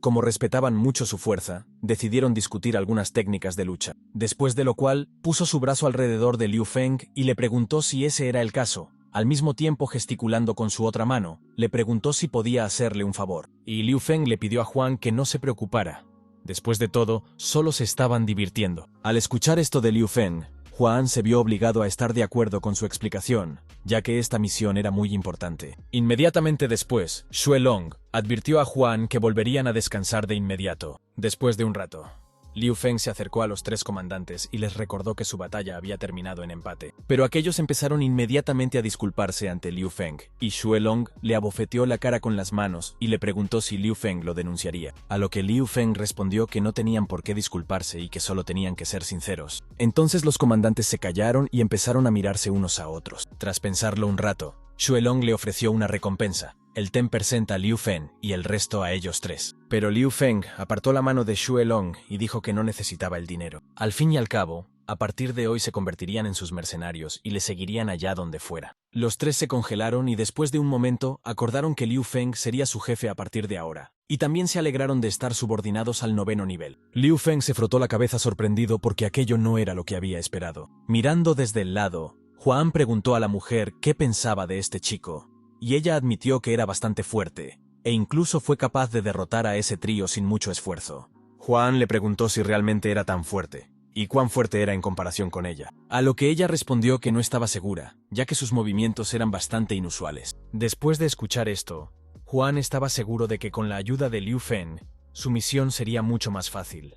Como respetaban mucho su fuerza, decidieron discutir algunas técnicas de lucha. Después de lo cual, puso su brazo alrededor de Liu Feng y le preguntó si ese era el caso. Al mismo tiempo gesticulando con su otra mano, le preguntó si podía hacerle un favor. Y Liu Feng le pidió a Juan que no se preocupara. Después de todo, solo se estaban divirtiendo. Al escuchar esto de Liu Feng, Juan se vio obligado a estar de acuerdo con su explicación, ya que esta misión era muy importante. Inmediatamente después, Xue Long advirtió a Juan que volverían a descansar de inmediato. Después de un rato, Liu Feng se acercó a los 3 comandantes y les recordó que su batalla había terminado en empate. Pero aquellos empezaron inmediatamente a disculparse ante Liu Feng, y Xue Long le abofeteó la cara con las manos y le preguntó si Liu Feng lo denunciaría. A lo que Liu Feng respondió que no tenían por qué disculparse y que solo tenían que ser sinceros. Entonces los comandantes se callaron y empezaron a mirarse unos a otros. Tras pensarlo un rato, Xue Long le ofreció una recompensa, el 10% a Liu Feng y el resto a ellos 3. Pero Liu Feng apartó la mano de Xue Long y dijo que no necesitaba el dinero. Al fin y al cabo, a partir de hoy se convertirían en sus mercenarios y le seguirían allá donde fuera. Los 3 se congelaron y después de un momento acordaron que Liu Feng sería su jefe a partir de ahora. Y también se alegraron de estar subordinados al 9º nivel. Liu Feng se frotó la cabeza sorprendido porque aquello no era lo que había esperado. Mirando desde el lado, Juan preguntó a la mujer qué pensaba de este chico, y ella admitió que era bastante fuerte, e incluso fue capaz de derrotar a ese trío sin mucho esfuerzo. Juan le preguntó si realmente era tan fuerte, y cuán fuerte era en comparación con ella, a lo que ella respondió que no estaba segura, ya que sus movimientos eran bastante inusuales. Después de escuchar esto, Juan estaba seguro de que con la ayuda de Liu Feng, su misión sería mucho más fácil.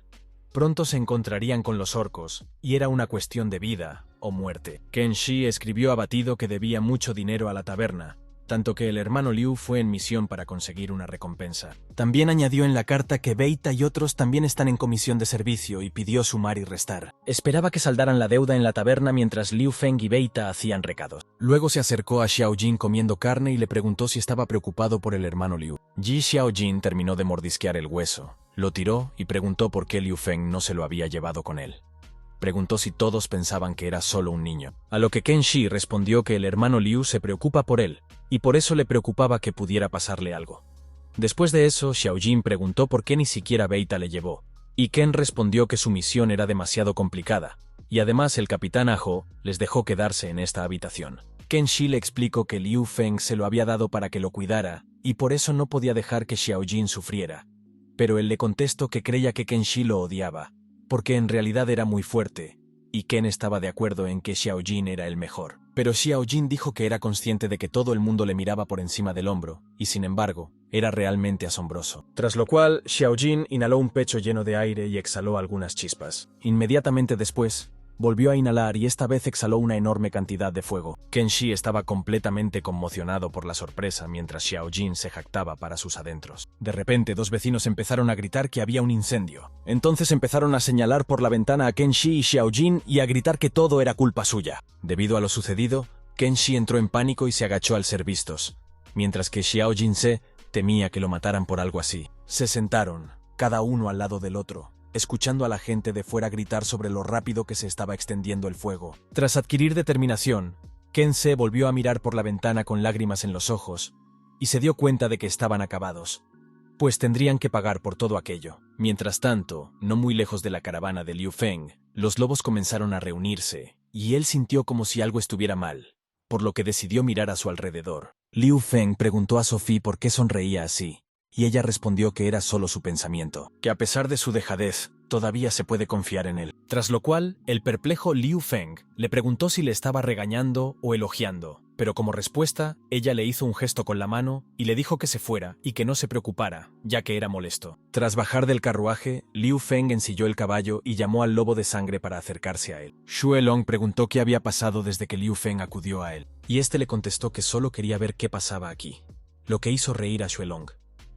Pronto se encontrarían con los orcos, y era una cuestión de vida o muerte. Ken Shi escribió abatido que debía mucho dinero a la taberna, tanto que el hermano Liu fue en misión para conseguir una recompensa. También añadió en la carta que Beita y otros también están en comisión de servicio y pidió sumar y restar. Esperaba que saldaran la deuda en la taberna mientras Liu Feng y Beita hacían recados. Luego se acercó a Xiaojin comiendo carne y le preguntó si estaba preocupado por el hermano Liu. Ji Xiaojin terminó de mordisquear el hueso, lo tiró y preguntó por qué Liu Feng no se lo había llevado con él. Preguntó si todos pensaban que era solo un niño, a lo que Ken Shi respondió que el hermano Liu se preocupa por él, y por eso le preocupaba que pudiera pasarle algo. Después de eso, Xiaojin preguntó por qué ni siquiera Beita le llevó, y Ken respondió que su misión era demasiado complicada, y además el capitán Aho les dejó quedarse en esta habitación. Ken Shi le explicó que Liu Feng se lo había dado para que lo cuidara, y por eso no podía dejar que Xiao Jin sufriera. Pero él le contestó que creía que Ken Shi lo odiaba, porque en realidad era muy fuerte, y Ken estaba de acuerdo en que Xiao Jin era el mejor. Pero Xiao Jin dijo que era consciente de que todo el mundo le miraba por encima del hombro, y sin embargo, era realmente asombroso. Tras lo cual, Xiao Jin inhaló un pecho lleno de aire y exhaló algunas chispas. Inmediatamente después, volvió a inhalar y esta vez exhaló una enorme cantidad de fuego. Ken Shi estaba completamente conmocionado por la sorpresa mientras Xiao Jin se jactaba para sus adentros. De repente, dos vecinos empezaron a gritar que había un incendio. Entonces empezaron a señalar por la ventana a Ken Shi y Xiao Jin y a gritar que todo era culpa suya. Debido a lo sucedido, Ken Shi entró en pánico y se agachó al ser vistos, mientras que Xiao Jin temía que lo mataran por algo así. Se sentaron, cada uno al lado del otro, escuchando a la gente de fuera gritar sobre lo rápido que se estaba extendiendo el fuego. Tras adquirir determinación, Ken Se volvió a mirar por la ventana con lágrimas en los ojos, y se dio cuenta de que estaban acabados, pues tendrían que pagar por todo aquello. Mientras tanto, no muy lejos de la caravana de Liu Feng, los lobos comenzaron a reunirse, y él sintió como si algo estuviera mal, por lo que decidió mirar a su alrededor. Liu Feng preguntó a Sophie por qué sonreía así, y ella respondió que era solo su pensamiento, que a pesar de su dejadez, todavía se puede confiar en él. Tras lo cual, el perplejo Liu Feng le preguntó si le estaba regañando o elogiando, pero como respuesta, ella le hizo un gesto con la mano y le dijo que se fuera y que no se preocupara, ya que era molesto. Tras bajar del carruaje, Liu Feng ensilló el caballo y llamó al lobo de sangre para acercarse a él. Xue Long preguntó qué había pasado desde que Liu Feng acudió a él, y este le contestó que solo quería ver qué pasaba aquí, lo que hizo reír a Xue Long,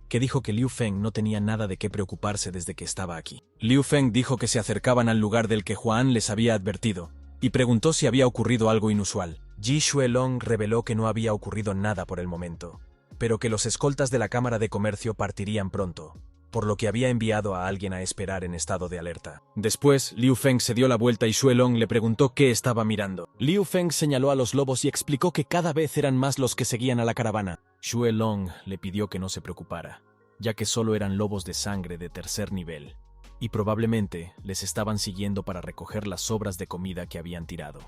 que dijo que Liu Feng no tenía nada de qué preocuparse desde que estaba aquí. Liu Feng dijo que se acercaban al lugar del que Huan les había advertido, y preguntó si había ocurrido algo inusual. Ji Xuelong reveló que no había ocurrido nada por el momento, pero que los escoltas de la Cámara de Comercio partirían pronto, por lo que había enviado a alguien a esperar en estado de alerta. Después, Liu Feng se dio la vuelta y Xuelong le preguntó qué estaba mirando. Liu Feng señaló a los lobos y explicó que cada vez eran más los que seguían a la caravana. Xuelong le pidió que no se preocupara, ya que solo eran lobos de sangre de tercer nivel, y probablemente les estaban siguiendo para recoger las sobras de comida que habían tirado.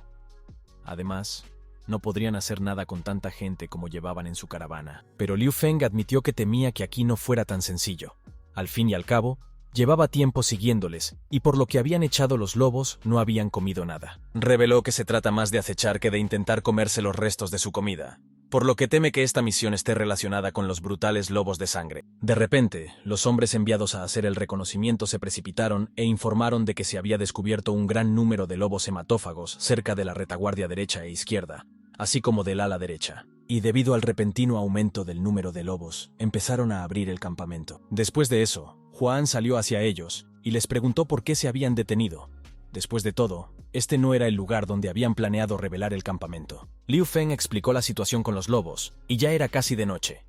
Además, no podrían hacer nada con tanta gente como llevaban en su caravana. Pero Liu Feng admitió que temía que aquí no fuera tan sencillo. Al fin y al cabo, llevaba tiempo siguiéndoles, y por lo que habían echado los lobos, no habían comido nada. Reveló que se trata más de acechar que de intentar comerse los restos de su comida, por lo que teme que esta misión esté relacionada con los brutales lobos de sangre. De repente, los hombres enviados a hacer el reconocimiento se precipitaron e informaron de que se había descubierto un gran número de lobos hematófagos cerca de la retaguardia derecha e izquierda, así como del ala derecha. Y debido al repentino aumento del número de lobos, empezaron a abrir el campamento. Después de eso, Huan salió hacia ellos y les preguntó por qué se habían detenido. Después de todo, este no era el lugar donde habían planeado revelar el campamento. Liu Feng explicó la situación con los lobos, y ya era casi de noche.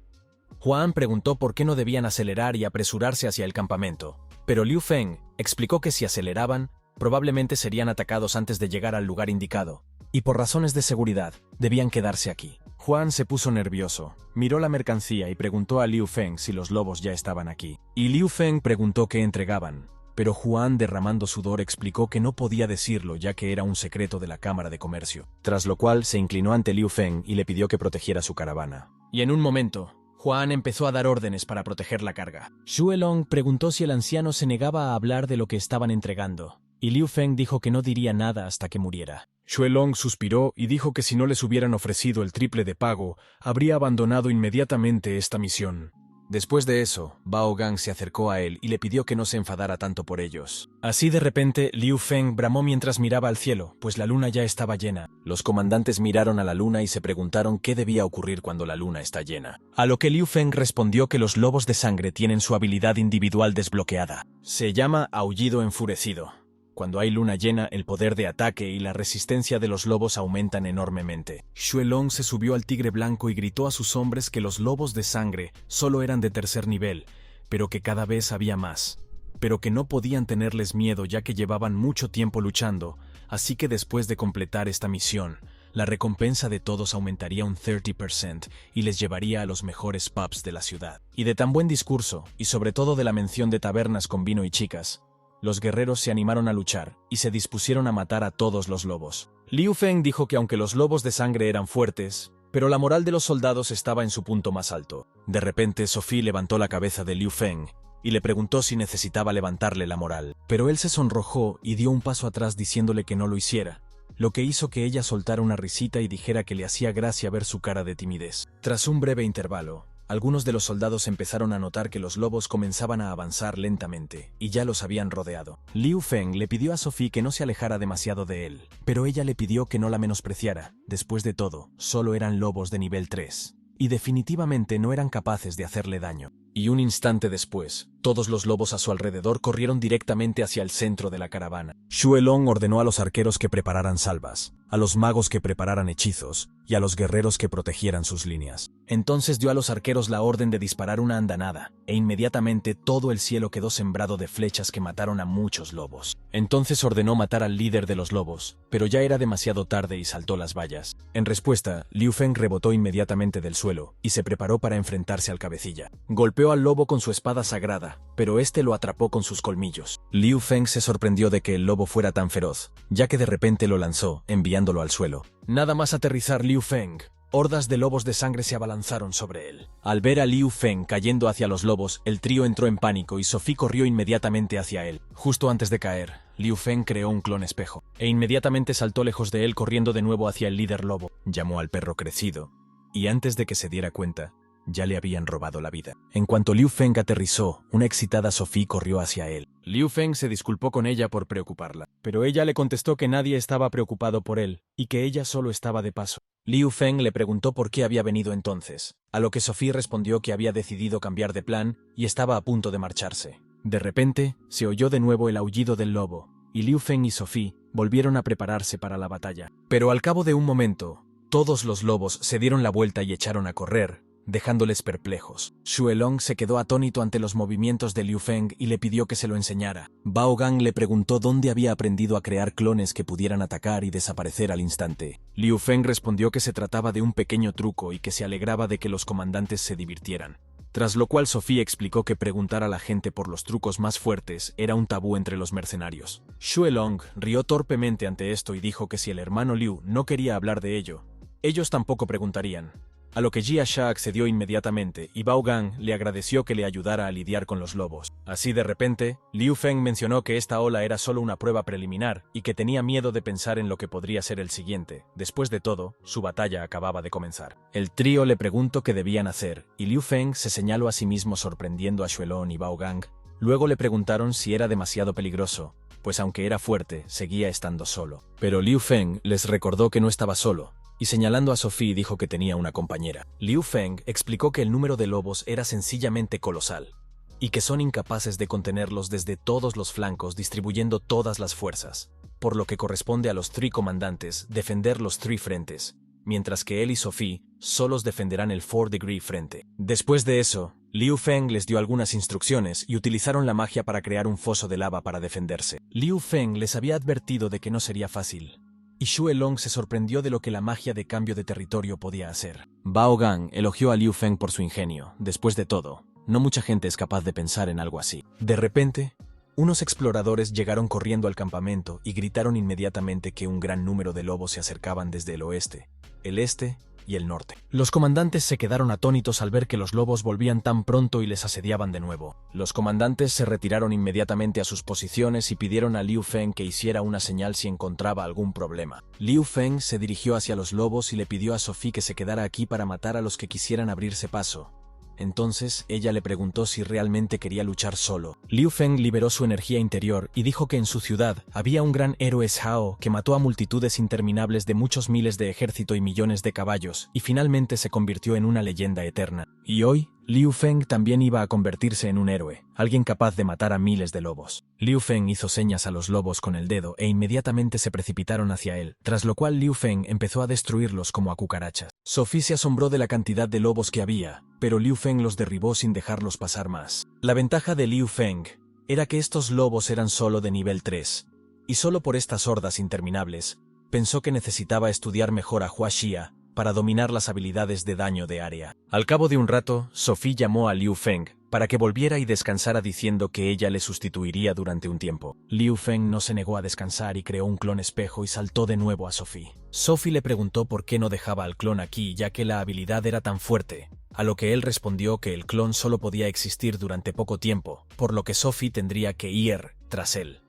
Huan preguntó por qué no debían acelerar y apresurarse hacia el campamento, pero Liu Feng explicó que si aceleraban, probablemente serían atacados antes de llegar al lugar indicado, y por razones de seguridad, debían quedarse aquí. Huan se puso nervioso, miró la mercancía y preguntó a Liu Feng si los lobos ya estaban aquí. Y Liu Feng preguntó qué entregaban, pero Huan, derramando sudor, explicó que no podía decirlo ya que era un secreto de la Cámara de Comercio, tras lo cual se inclinó ante Liu Feng y le pidió que protegiera su caravana. Y en un momento, Huan empezó a dar órdenes para proteger la carga. Xuelong preguntó si el anciano se negaba a hablar de lo que estaban entregando, y Liu Feng dijo que no diría nada hasta que muriera. Xuelong suspiró y dijo que si no les hubieran ofrecido el triple de pago, habría abandonado inmediatamente esta misión. Después de eso, Bao Gang se acercó a él y le pidió que no se enfadara tanto por ellos. Así de repente, Liu Feng bramó mientras miraba al cielo, pues la luna ya estaba llena. Los comandantes miraron a la luna y se preguntaron qué debía ocurrir cuando la luna está llena. A lo que Liu Feng respondió que los lobos de sangre tienen su habilidad individual desbloqueada. Se llama aullido enfurecido. Cuando hay luna llena, el poder de ataque y la resistencia de los lobos aumentan enormemente. Xuelong se subió al tigre blanco y gritó a sus hombres que los lobos de sangre solo eran de tercer nivel, pero que cada vez había más. Pero que no podían tenerles miedo ya que llevaban mucho tiempo luchando, así que después de completar esta misión, la recompensa de todos aumentaría un 30% y les llevaría a los mejores pubs de la ciudad. Y de tan buen discurso, y sobre todo de la mención de tabernas con vino y chicas, los guerreros se animaron a luchar y se dispusieron a matar a todos los lobos. Liu Feng dijo que aunque los lobos de sangre eran fuertes, pero la moral de los soldados estaba en su punto más alto. De repente, Sophie levantó la cabeza de Liu Feng y le preguntó si necesitaba levantarle la moral. Pero él se sonrojó y dio un paso atrás diciéndole que no lo hiciera, lo que hizo que ella soltara una risita y dijera que le hacía gracia ver su cara de timidez. Tras un breve intervalo, algunos de los soldados empezaron a notar que los lobos comenzaban a avanzar lentamente, y ya los habían rodeado. Liu Feng le pidió a Sophie que no se alejara demasiado de él, pero ella le pidió que no la menospreciara. Después de todo, solo eran lobos de nivel 3, y definitivamente no eran capaces de hacerle daño. Y un instante después, todos los lobos a su alrededor corrieron directamente hacia el centro de la caravana. Xue Long ordenó a los arqueros que prepararan salvas, a los magos que prepararan hechizos y a los guerreros que protegieran sus líneas. Entonces dio a los arqueros la orden de disparar una andanada, e inmediatamente todo el cielo quedó sembrado de flechas que mataron a muchos lobos. Entonces ordenó matar al líder de los lobos, pero ya era demasiado tarde y saltó las vallas. En respuesta, Liu Feng rebotó inmediatamente del suelo y se preparó para enfrentarse al cabecilla. Golpeó al lobo con su espada sagrada, pero este lo atrapó con sus colmillos. Liu Feng se sorprendió de que el lobo fuera tan feroz, ya que de repente lo lanzó, enviándolo al suelo. Nada más aterrizar Liu Feng, hordas de lobos de sangre se abalanzaron sobre él. Al ver a Liu Feng cayendo hacia los lobos, el trío entró en pánico y Sophie corrió inmediatamente hacia él. Justo antes de caer, Liu Feng creó un clon espejo, e inmediatamente saltó lejos de él corriendo de nuevo hacia el líder lobo. Llamó al perro crecido, y antes de que se diera cuenta, ya le habían robado la vida. En cuanto Liu Feng aterrizó, una excitada Sophie corrió hacia él. Liu Feng se disculpó con ella por preocuparla, pero ella le contestó que nadie estaba preocupado por él y que ella solo estaba de paso. Liu Feng le preguntó por qué había venido entonces, a lo que Sophie respondió que había decidido cambiar de plan y estaba a punto de marcharse. De repente, se oyó de nuevo el aullido del lobo, y Liu Feng y Sophie volvieron a prepararse para la batalla. Pero al cabo de un momento, todos los lobos se dieron la vuelta y echaron a correr, dejándoles perplejos. Xue Long se quedó atónito ante los movimientos de Liu Feng y le pidió que se lo enseñara. Bao Gang le preguntó dónde había aprendido a crear clones que pudieran atacar y desaparecer al instante. Liu Feng respondió que se trataba de un pequeño truco y que se alegraba de que los comandantes se divirtieran. Tras lo cual Sophie explicó que preguntar a la gente por los trucos más fuertes era un tabú entre los mercenarios. Xue Long rió torpemente ante esto y dijo que si el hermano Liu no quería hablar de ello, ellos tampoco preguntarían. A lo que Jia Sha accedió inmediatamente y Bao Gang le agradeció que le ayudara a lidiar con los lobos. Así de repente, Liu Feng mencionó que esta ola era solo una prueba preliminar y que tenía miedo de pensar en lo que podría ser el siguiente. Después de todo, su batalla acababa de comenzar. El trío le preguntó qué debían hacer y Liu Feng se señaló a sí mismo sorprendiendo a Xuelong y Bao Gang. Luego le preguntaron si era demasiado peligroso, pues aunque era fuerte, seguía estando solo. Pero Liu Feng les recordó que no estaba solo, y señalando a Sophie dijo que tenía una compañera. Liu Feng explicó que el número de lobos era sencillamente colosal, y que son incapaces de contenerlos desde todos los flancos distribuyendo todas las fuerzas, por lo que corresponde a los Three comandantes defender los Three frentes, mientras que él y Sophie solos defenderán el 4-degree frente. Después de eso, Liu Feng les dio algunas instrucciones y utilizaron la magia para crear un foso de lava para defenderse. Liu Feng les había advertido de que no sería fácil, y Xue Long se sorprendió de lo que la magia de cambio de territorio podía hacer. Bao Gang elogió a Liu Feng por su ingenio. Después de todo, no mucha gente es capaz de pensar en algo así. De repente, unos exploradores llegaron corriendo al campamento y gritaron inmediatamente que un gran número de lobos se acercaban desde el oeste, el este y el norte. Los comandantes se quedaron atónitos al ver que los lobos volvían tan pronto y les asediaban de nuevo. Los comandantes se retiraron inmediatamente a sus posiciones y pidieron a Liu Feng que hiciera una señal si encontraba algún problema. Liu Feng se dirigió hacia los lobos y le pidió a Sophie que se quedara aquí para matar a los que quisieran abrirse paso. Entonces, ella le preguntó si realmente quería luchar solo. Liu Feng liberó su energía interior y dijo que en su ciudad había un gran héroe Shao que mató a multitudes interminables de muchos miles de ejército y millones de caballos, y finalmente se convirtió en una leyenda eterna. Y hoy, Liu Feng también iba a convertirse en un héroe, alguien capaz de matar a miles de lobos. Liu Feng hizo señas a los lobos con el dedo e inmediatamente se precipitaron hacia él, tras lo cual Liu Feng empezó a destruirlos como a cucarachas. Sophie se asombró de la cantidad de lobos que había, pero Liu Feng los derribó sin dejarlos pasar más. La ventaja de Liu Feng era que estos lobos eran solo de nivel 3, y solo por estas hordas interminables, pensó que necesitaba estudiar mejor a Hua Xia para dominar las habilidades de daño de área. Al cabo de un rato, Sophie llamó a Liu Feng para que volviera y descansara diciendo que ella le sustituiría durante un tiempo. Liu Feng no se negó a descansar y creó un clon espejo y saltó de nuevo a Sophie. Sophie le preguntó por qué no dejaba al clon aquí ya que la habilidad era tan fuerte, a lo que él respondió que el clon solo podía existir durante poco tiempo, por lo que Sophie tendría que ir tras él.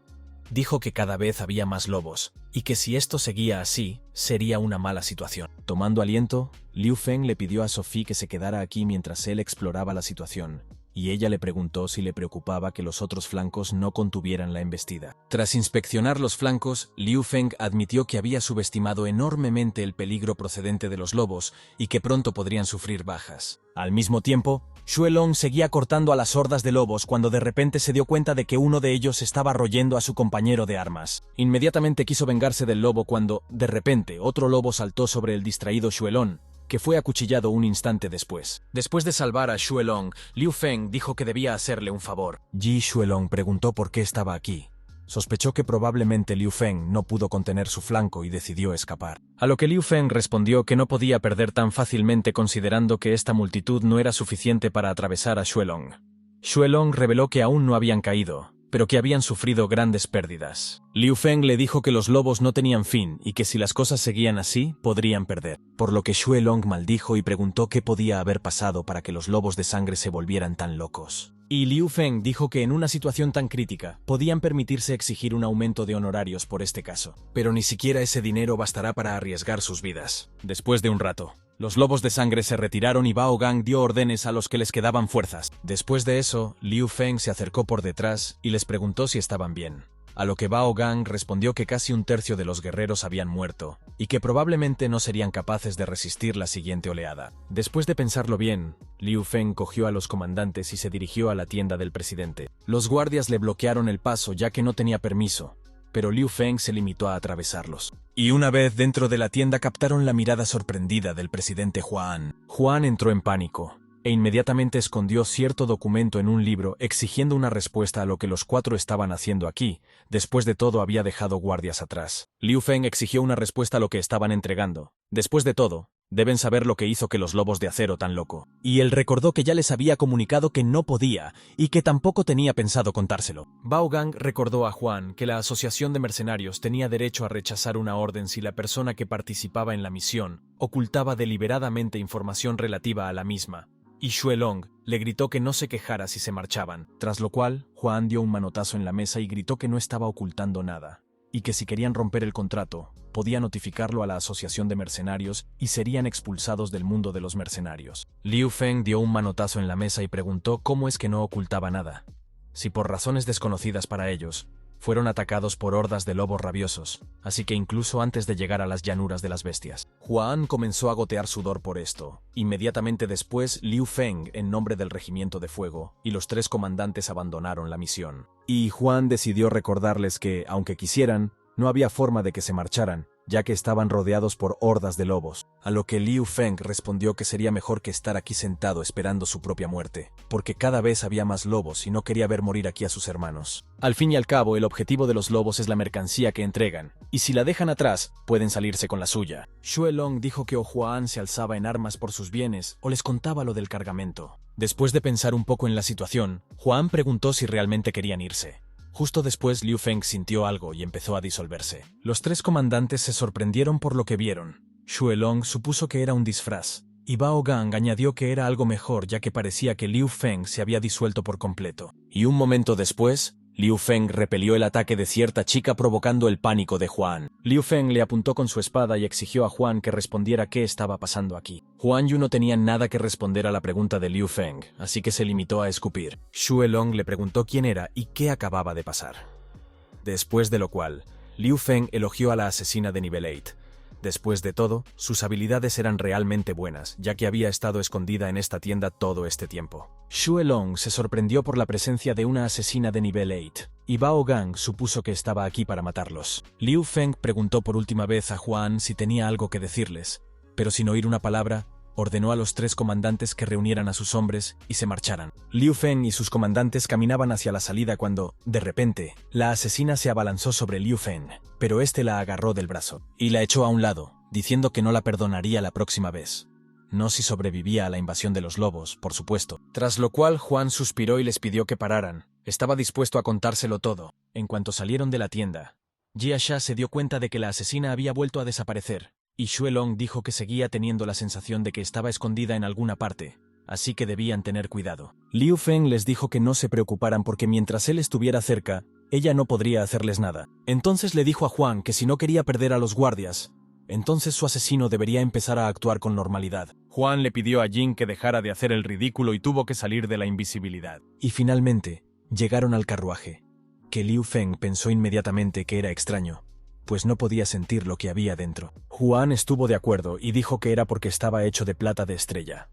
Dijo que cada vez había más lobos, y que si esto seguía así, sería una mala situación. Tomando aliento, Liu Feng le pidió a Sophie que se quedara aquí mientras él exploraba la situación, y ella le preguntó si le preocupaba que los otros flancos no contuvieran la embestida. Tras inspeccionar los flancos, Liu Feng admitió que había subestimado enormemente el peligro procedente de los lobos y que pronto podrían sufrir bajas. Al mismo tiempo, Xue Long seguía cortando a las hordas de lobos cuando de repente se dio cuenta de que uno de ellos estaba royendo a su compañero de armas. Inmediatamente quiso vengarse del lobo cuando, de repente, otro lobo saltó sobre el distraído Xue Long, que fue acuchillado un instante después. Después de salvar a Xue Long, Liu Feng dijo que debía hacerle un favor. Ji Xuelong preguntó por qué estaba aquí. Sospechó que probablemente Liu Feng no pudo contener su flanco y decidió escapar. A lo que Liu Feng respondió que no podía perder tan fácilmente considerando que esta multitud no era suficiente para atravesar a Xue Long. Xue Long reveló que aún no habían caído, pero que habían sufrido grandes pérdidas. Liu Feng le dijo que los lobos no tenían fin y que si las cosas seguían así, podrían perder. Por lo que Xue Long maldijo y preguntó qué podía haber pasado para que los lobos de sangre se volvieran tan locos. Y Liu Feng dijo que en una situación tan crítica, podían permitirse exigir un aumento de honorarios por este caso. Pero ni siquiera ese dinero bastará para arriesgar sus vidas. Después de un rato, los lobos de sangre se retiraron y Bao Gang dio órdenes a los que les quedaban fuerzas. Después de eso, Liu Feng se acercó por detrás y les preguntó si estaban bien. A lo que Bao Gang respondió que casi un tercio de los guerreros habían muerto, y que probablemente no serían capaces de resistir la siguiente oleada. Después de pensarlo bien, Liu Feng cogió a los comandantes y se dirigió a la tienda del presidente. Los guardias le bloquearon el paso ya que no tenía permiso, pero Liu Feng se limitó a atravesarlos. Y una vez dentro de la tienda captaron la mirada sorprendida del presidente Huan. Huan entró en pánico e inmediatamente escondió cierto documento en un libro exigiendo una respuesta a lo que los cuatro estaban haciendo aquí. Después de todo había dejado guardias atrás. Liu Feng exigió una respuesta a lo que estaban entregando. Después de todo, deben saber lo que hizo que los lobos de acero tan loco. Y él recordó que ya les había comunicado que no podía y que tampoco tenía pensado contárselo. Bao Gang recordó a Juan que la asociación de mercenarios tenía derecho a rechazar una orden si la persona que participaba en la misión ocultaba deliberadamente información relativa a la misma. Y Xue Long le gritó que no se quejara si se marchaban, tras lo cual Juan dio un manotazo en la mesa y gritó que no estaba ocultando nada, y que si querían romper el contrato, podía notificarlo a la asociación de mercenarios y serían expulsados del mundo de los mercenarios. Liu Feng dio un manotazo en la mesa y preguntó cómo es que no ocultaba nada. Si por razones desconocidas para ellos, fueron atacados por hordas de lobos rabiosos, así que incluso antes de llegar a las llanuras de las bestias. Juan comenzó a gotear sudor por esto. Inmediatamente después, Liu Feng, en nombre del Regimiento de Fuego, y los tres comandantes abandonaron la misión. Y Juan decidió recordarles que, aunque quisieran, no había forma de que se marcharan, ya que estaban rodeados por hordas de lobos, a lo que Liu Feng respondió que sería mejor que estar aquí sentado esperando su propia muerte, porque cada vez había más lobos y no quería ver morir aquí a sus hermanos. Al fin y al cabo, el objetivo de los lobos es la mercancía que entregan, y si la dejan atrás, pueden salirse con la suya. Xue Long dijo que o Juan se alzaba en armas por sus bienes o les contaba lo del cargamento. Después de pensar un poco en la situación, Juan preguntó si realmente querían irse. Justo después Liu Feng sintió algo y empezó a disolverse. Los tres comandantes se sorprendieron por lo que vieron. Xue Long supuso que era un disfraz, y Bao Gang añadió que era algo mejor ya que parecía que Liu Feng se había disuelto por completo. Y un momento después, Liu Feng repelió el ataque de cierta chica provocando el pánico de Juan. Liu Feng le apuntó con su espada y exigió a Juan que respondiera qué estaba pasando aquí. Huan Yu no tenía nada que responder a la pregunta de Liu Feng, así que se limitó a escupir. Xue Long le preguntó quién era y qué acababa de pasar. Después de lo cual, Liu Feng elogió a la asesina de nivel 8. Después de todo, sus habilidades eran realmente buenas, ya que había estado escondida en esta tienda todo este tiempo. Xue Long se sorprendió por la presencia de una asesina de nivel 8, y Bao Gang supuso que estaba aquí para matarlos. Liu Feng preguntó por última vez a Juan si tenía algo que decirles, pero sin oír una palabra, ordenó a los tres comandantes que reunieran a sus hombres y se marcharan. Liu Feng y sus comandantes caminaban hacia la salida cuando, de repente, la asesina se abalanzó sobre Liu Feng, pero este la agarró del brazo y la echó a un lado, diciendo que no la perdonaría la próxima vez. no si sobrevivía a la invasión de los lobos, por supuesto. Tras lo cual Juan suspiró y les pidió que pararan. Estaba dispuesto a contárselo todo. En cuanto salieron de la tienda, Jia Sha se dio cuenta de que la asesina había vuelto a desaparecer, y Xue Long dijo que seguía teniendo la sensación de que estaba escondida en alguna parte, así que debían tener cuidado. Liu Feng les dijo que no se preocuparan porque mientras él estuviera cerca, ella no podría hacerles nada. Entonces le dijo a Juan que si no quería perder a los guardias, entonces su asesino debería empezar a actuar con normalidad. Juan le pidió a Jin que dejara de hacer el ridículo y tuvo que salir de la invisibilidad. Y finalmente, llegaron al carruaje, que Liu Feng pensó inmediatamente que era extraño, pues no podía sentir lo que había dentro. Juan estuvo de acuerdo y dijo que era porque estaba hecho de plata de estrella.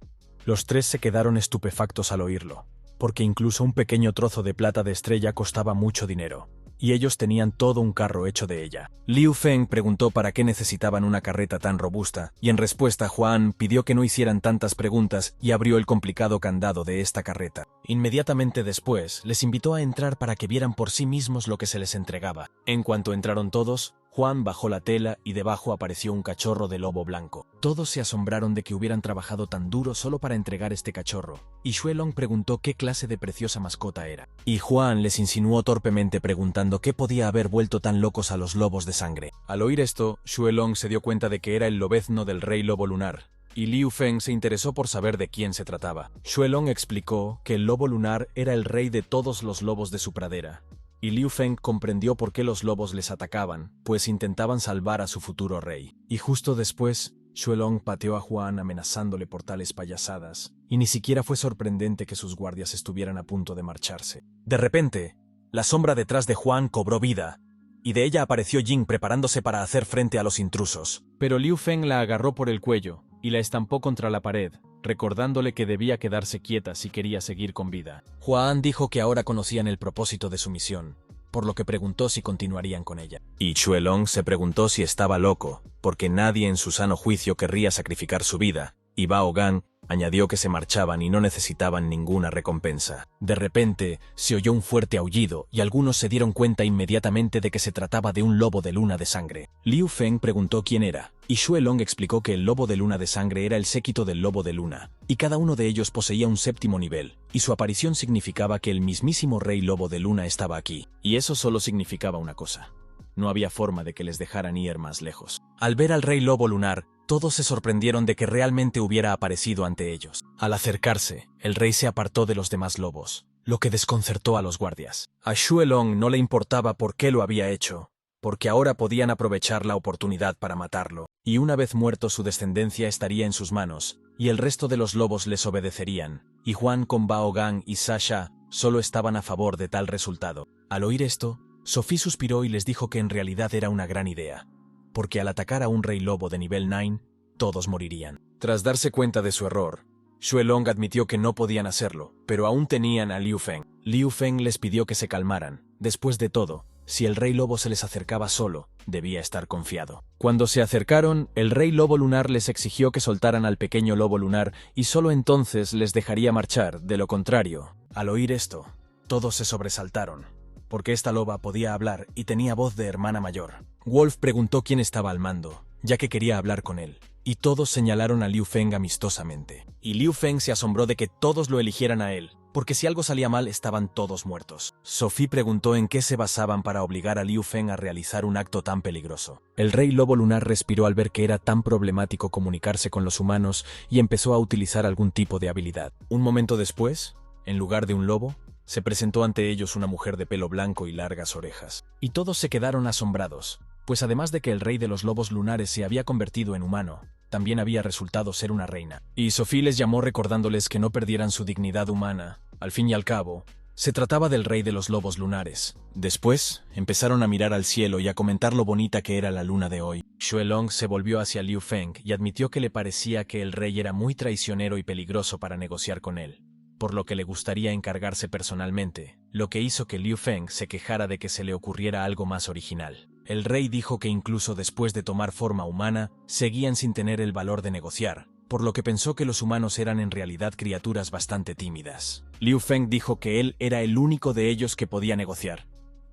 Los tres se quedaron estupefactos al oírlo, porque incluso un pequeño trozo de plata de estrella costaba mucho dinero, y ellos tenían todo un carro hecho de ella. Liu Feng preguntó para qué necesitaban una carreta tan robusta, y en respuesta Juan pidió que no hicieran tantas preguntas y abrió el complicado candado de esta carreta. Inmediatamente después, les invitó a entrar para que vieran por sí mismos lo que se les entregaba. En cuanto entraron todos, Juan bajó la tela y debajo apareció un cachorro de lobo blanco. Todos se asombraron de que hubieran trabajado tan duro solo para entregar este cachorro, y Xue Long preguntó qué clase de preciosa mascota era. Y Juan les insinuó torpemente preguntando qué podía haber vuelto tan locos a los lobos de sangre. Al oír esto, Xue Long se dio cuenta de que era el lobezno del rey lobo lunar, y Liu Feng se interesó por saber de quién se trataba. Xue Long explicó que el lobo lunar era el rey de todos los lobos de su pradera, y Liu Feng comprendió por qué los lobos les atacaban, pues intentaban salvar a su futuro rey. Y justo después, Xue Long pateó a Juan amenazándole por tales payasadas, y ni siquiera fue sorprendente que sus guardias estuvieran a punto de marcharse. De repente, la sombra detrás de Juan cobró vida, y de ella apareció Jin preparándose para hacer frente a los intrusos. Pero Liu Feng la agarró por el cuello y la estampó contra la pared, recordándole que debía quedarse quieta si quería seguir con vida. Juan dijo que ahora conocían el propósito de su misión, por lo que preguntó si continuarían con ella. Y Xue Long se preguntó si estaba loco, porque nadie en su sano juicio querría sacrificar su vida, y Bao Gan añadió que se marchaban y no necesitaban ninguna recompensa. De repente, se oyó un fuerte aullido y algunos se dieron cuenta inmediatamente de que se trataba de un lobo de luna de sangre. Liu Feng preguntó quién era, y Xue Long explicó que el lobo de luna de sangre era el séquito del lobo de luna, y cada uno de ellos poseía un séptimo nivel, y su aparición significaba que el mismísimo rey lobo de luna estaba aquí. Y eso solo significaba una cosa: no había forma de que les dejaran ir más lejos. Al ver al rey lobo lunar, todos se sorprendieron de que realmente hubiera aparecido ante ellos. Al acercarse, el rey se apartó de los demás lobos, lo que desconcertó a los guardias. A Xue Long no le importaba por qué lo había hecho, porque ahora podían aprovechar la oportunidad para matarlo, y una vez muerto su descendencia estaría en sus manos, y el resto de los lobos les obedecerían, y Juan con Bao Gan y Sasha solo estaban a favor de tal resultado. Al oír esto, Sophie suspiró y les dijo que en realidad era una gran idea, porque al atacar a un rey lobo de nivel 9, todos morirían. Tras darse cuenta de su error, Xue Long admitió que no podían hacerlo, pero aún tenían a Liu Feng. Liu Feng les pidió que se calmaran. Después de todo, si el rey lobo se les acercaba solo, debía estar confiado. Cuando se acercaron, el rey lobo lunar les exigió que soltaran al pequeño lobo lunar y solo entonces les dejaría marchar. De lo contrario, al oír esto, todos se sobresaltaron, porque esta loba podía hablar y tenía voz de hermana mayor. Wolf preguntó quién estaba al mando, ya que quería hablar con él, y todos señalaron a Liu Feng amistosamente. Y Liu Feng se asombró de que todos lo eligieran a él, porque si algo salía mal estaban todos muertos. Sophie preguntó en qué se basaban para obligar a Liu Feng a realizar un acto tan peligroso. El rey lobo lunar respiró al ver que era tan problemático comunicarse con los humanos y empezó a utilizar algún tipo de habilidad. Un momento después, en lugar de un lobo, se presentó ante ellos una mujer de pelo blanco y largas orejas. Y todos se quedaron asombrados, pues además de que el rey de los lobos lunares se había convertido en humano, también había resultado ser una reina. Y Sophie les llamó recordándoles que no perdieran su dignidad humana. Al fin y al cabo, se trataba del rey de los lobos lunares. Después, empezaron a mirar al cielo y a comentar lo bonita que era la luna de hoy. Xue Long se volvió hacia Liu Feng y admitió que le parecía que el rey era muy traicionero y peligroso para negociar con él, por lo que le gustaría encargarse personalmente, lo que hizo que Liu Feng se quejara de que se le ocurriera algo más original. El rey dijo que incluso después de tomar forma humana, seguían sin tener el valor de negociar, por lo que pensó que los humanos eran en realidad criaturas bastante tímidas. Liu Feng dijo que él era el único de ellos que podía negociar.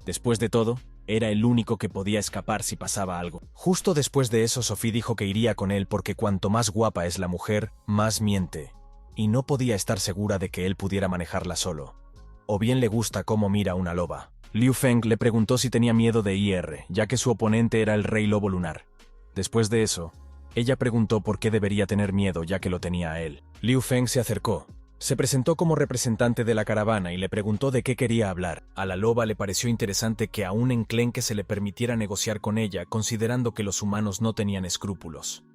Después de todo, era el único que podía escapar si pasaba algo. Justo después de eso, Sophie dijo que iría con él porque cuanto más guapa es la mujer, más miente, y no podía estar segura de que él pudiera manejarla solo. O bien le gusta cómo mira una loba. Liu Feng le preguntó si tenía miedo de Ir, ya que su oponente era el rey lobo lunar. Después de eso, ella preguntó por qué debería tener miedo ya que lo tenía a él. Liu Feng se acercó. Se presentó como representante de la caravana y le preguntó de qué quería hablar. A la loba le pareció interesante que a un enclenque se le permitiera negociar con ella, considerando que los humanos no tenían escrúpulos.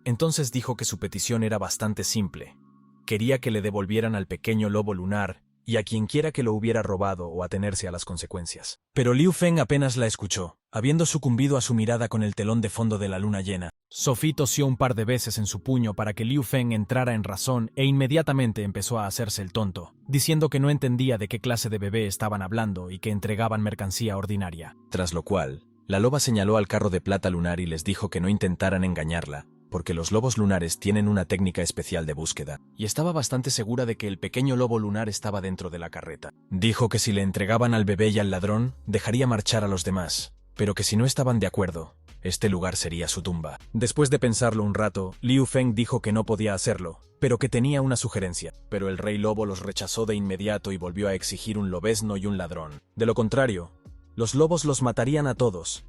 Entonces dijo que su petición era bastante simple. Quería que le devolvieran al pequeño lobo lunar y a quien quiera que lo hubiera robado o atenerse a las consecuencias. Pero Liu Feng apenas la escuchó, habiendo sucumbido a su mirada con el telón de fondo de la luna llena. Sophie tosió un par de veces en su puño para que Liu Feng entrara en razón e inmediatamente empezó a hacerse el tonto, diciendo que no entendía de qué clase de bebé estaban hablando y que entregaban mercancía ordinaria. Tras lo cual, la loba señaló al carro de plata lunar y les dijo que no intentaran engañarla, porque los lobos lunares tienen una técnica especial de búsqueda, y estaba bastante segura de que el pequeño lobo lunar estaba dentro de la carreta. Dijo que si le entregaban al bebé y al ladrón, dejaría marchar a los demás, pero que si no estaban de acuerdo, este lugar sería su tumba. Después de pensarlo un rato, Liu Feng dijo que no podía hacerlo, pero que tenía una sugerencia. Pero el rey lobo los rechazó de inmediato y volvió a exigir un lobezno y un ladrón. De lo contrario, los lobos los matarían a todos.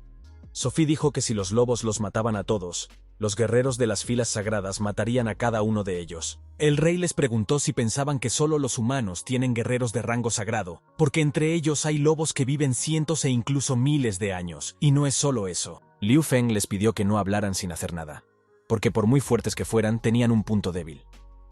Sophie dijo que si los lobos los mataban a todos, los guerreros de las filas sagradas matarían a cada uno de ellos. El rey les preguntó si pensaban que solo los humanos tienen guerreros de rango sagrado, porque entre ellos hay lobos que viven cientos e incluso miles de años, y no es solo eso. Liu Feng les pidió que no hablaran sin hacer nada, porque por muy fuertes que fueran, tenían un punto débil.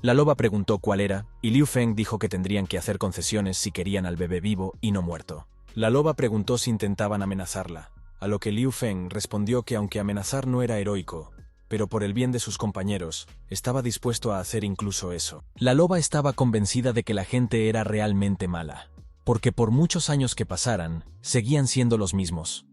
La loba preguntó cuál era, y Liu Feng dijo que tendrían que hacer concesiones si querían al bebé vivo y no muerto. La loba preguntó si intentaban amenazarla, a lo que Liu Feng respondió que aunque amenazar no era heroico, pero por el bien de sus compañeros, estaba dispuesto a hacer incluso eso. La loba estaba convencida de que la gente era realmente mala, porque por muchos años que pasaran, seguían siendo los mismos.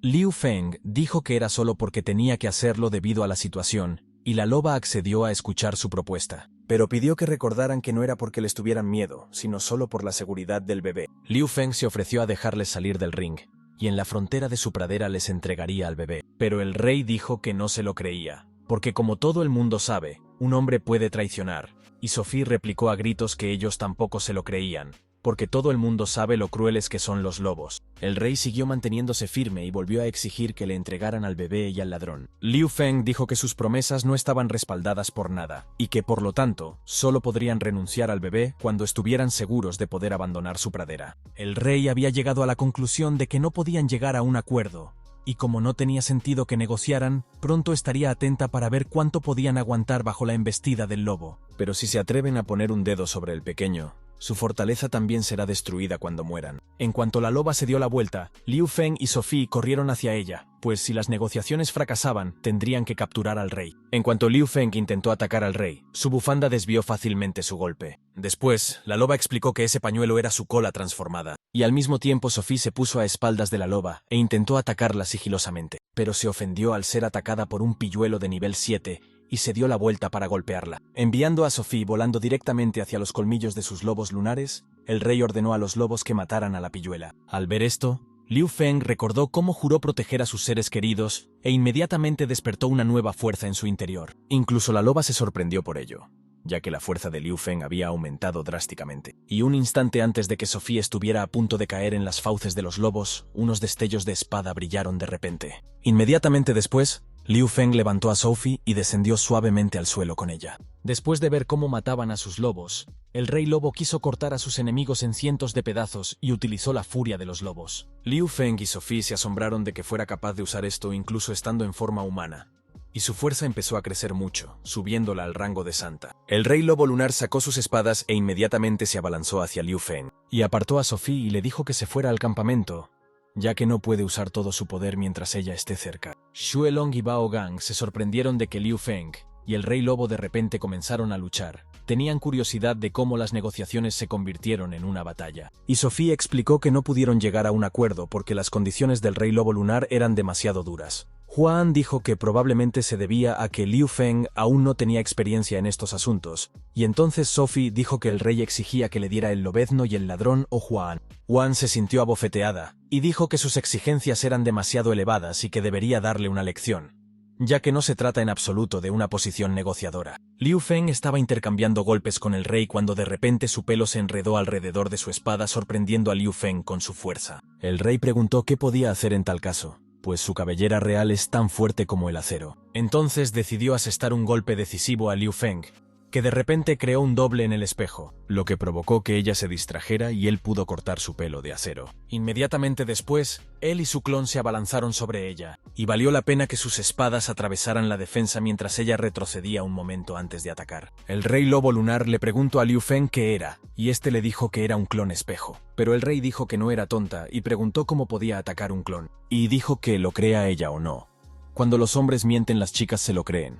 Liu Feng dijo que era solo porque tenía que hacerlo debido a la situación, y la loba accedió a escuchar su propuesta, pero pidió que recordaran que no era porque les tuvieran miedo, sino solo por la seguridad del bebé. Liu Feng se ofreció a dejarles salir del ring, y en la frontera de su pradera les entregaría al bebé. Pero el rey dijo que no se lo creía, porque como todo el mundo sabe, un hombre puede traicionar, y Sophie replicó a gritos que ellos tampoco se lo creían, porque todo el mundo sabe lo crueles que son los lobos. El rey siguió manteniéndose firme y volvió a exigir que le entregaran al bebé y al ladrón. Liu Feng dijo que sus promesas no estaban respaldadas por nada, y que por lo tanto, solo podrían renunciar al bebé cuando estuvieran seguros de poder abandonar su pradera. El rey había llegado a la conclusión de que no podían llegar a un acuerdo, y como no tenía sentido que negociaran, pronto estaría atenta para ver cuánto podían aguantar bajo la embestida del lobo. Pero si se atreven a poner un dedo sobre el pequeño, su fortaleza también será destruida cuando mueran. En cuanto la loba se dio la vuelta, Liu Feng y Sophie corrieron hacia ella, pues si las negociaciones fracasaban, tendrían que capturar al rey. En cuanto Liu Feng intentó atacar al rey, su bufanda desvió fácilmente su golpe. Después, la loba explicó que ese pañuelo era su cola transformada, y al mismo tiempo Sophie se puso a espaldas de la loba e intentó atacarla sigilosamente, pero se ofendió al ser atacada por un pilluelo de nivel 7, y se dio la vuelta para golpearla. Enviando a Sophie volando directamente hacia los colmillos de sus lobos lunares, el rey ordenó a los lobos que mataran a la pilluela. Al ver esto, Liu Feng recordó cómo juró proteger a sus seres queridos e inmediatamente despertó una nueva fuerza en su interior. Incluso la loba se sorprendió por ello, ya que la fuerza de Liu Feng había aumentado drásticamente. Y un instante antes de que Sophie estuviera a punto de caer en las fauces de los lobos, unos destellos de espada brillaron de repente. Inmediatamente después, Liu Feng levantó a Sophie y descendió suavemente al suelo con ella. Después de ver cómo mataban a sus lobos, el rey lobo quiso cortar a sus enemigos en cientos de pedazos y utilizó la furia de los lobos. Liu Feng y Sophie se asombraron de que fuera capaz de usar esto incluso estando en forma humana, y su fuerza empezó a crecer mucho, subiéndola al rango de santa. El rey lobo lunar sacó sus espadas e inmediatamente se abalanzó hacia Liu Feng, y apartó a Sophie y le dijo que se fuera al campamento, ya que no puede usar todo su poder mientras ella esté cerca. Xuelong y Bao Gang se sorprendieron de que Liu Feng y el rey lobo de repente comenzaron a luchar. Tenían curiosidad de cómo las negociaciones se convirtieron en una batalla. Y Sophie explicó que no pudieron llegar a un acuerdo porque las condiciones del rey lobo lunar eran demasiado duras. Huan dijo que probablemente se debía a que Liu Feng aún no tenía experiencia en estos asuntos, y entonces Sophie dijo que el rey exigía que le diera el lobezno y el ladrón o Huan. Huan se sintió abofeteada, y dijo que sus exigencias eran demasiado elevadas y que debería darle una lección, ya que no se trata en absoluto de una posición negociadora. Liu Feng estaba intercambiando golpes con el rey cuando de repente su pelo se enredó alrededor de su espada, sorprendiendo a Liu Feng con su fuerza. El rey preguntó qué podía hacer en tal caso, pues su cabellera real es tan fuerte como el acero. Entonces decidió asestar un golpe decisivo a Liu Feng, que de repente creó un doble en el espejo, lo que provocó que ella se distrajera y él pudo cortar su pelo de acero. Inmediatamente después, él y su clon se abalanzaron sobre ella, y valió la pena que sus espadas atravesaran la defensa mientras ella retrocedía un momento antes de atacar. El rey lobo lunar le preguntó a Liu Feng qué era, y este le dijo que era un clon espejo. Pero el rey dijo que no era tonta y preguntó cómo podía atacar un clon, y dijo que lo crea ella o no. Cuando los hombres mienten, las chicas se lo creen.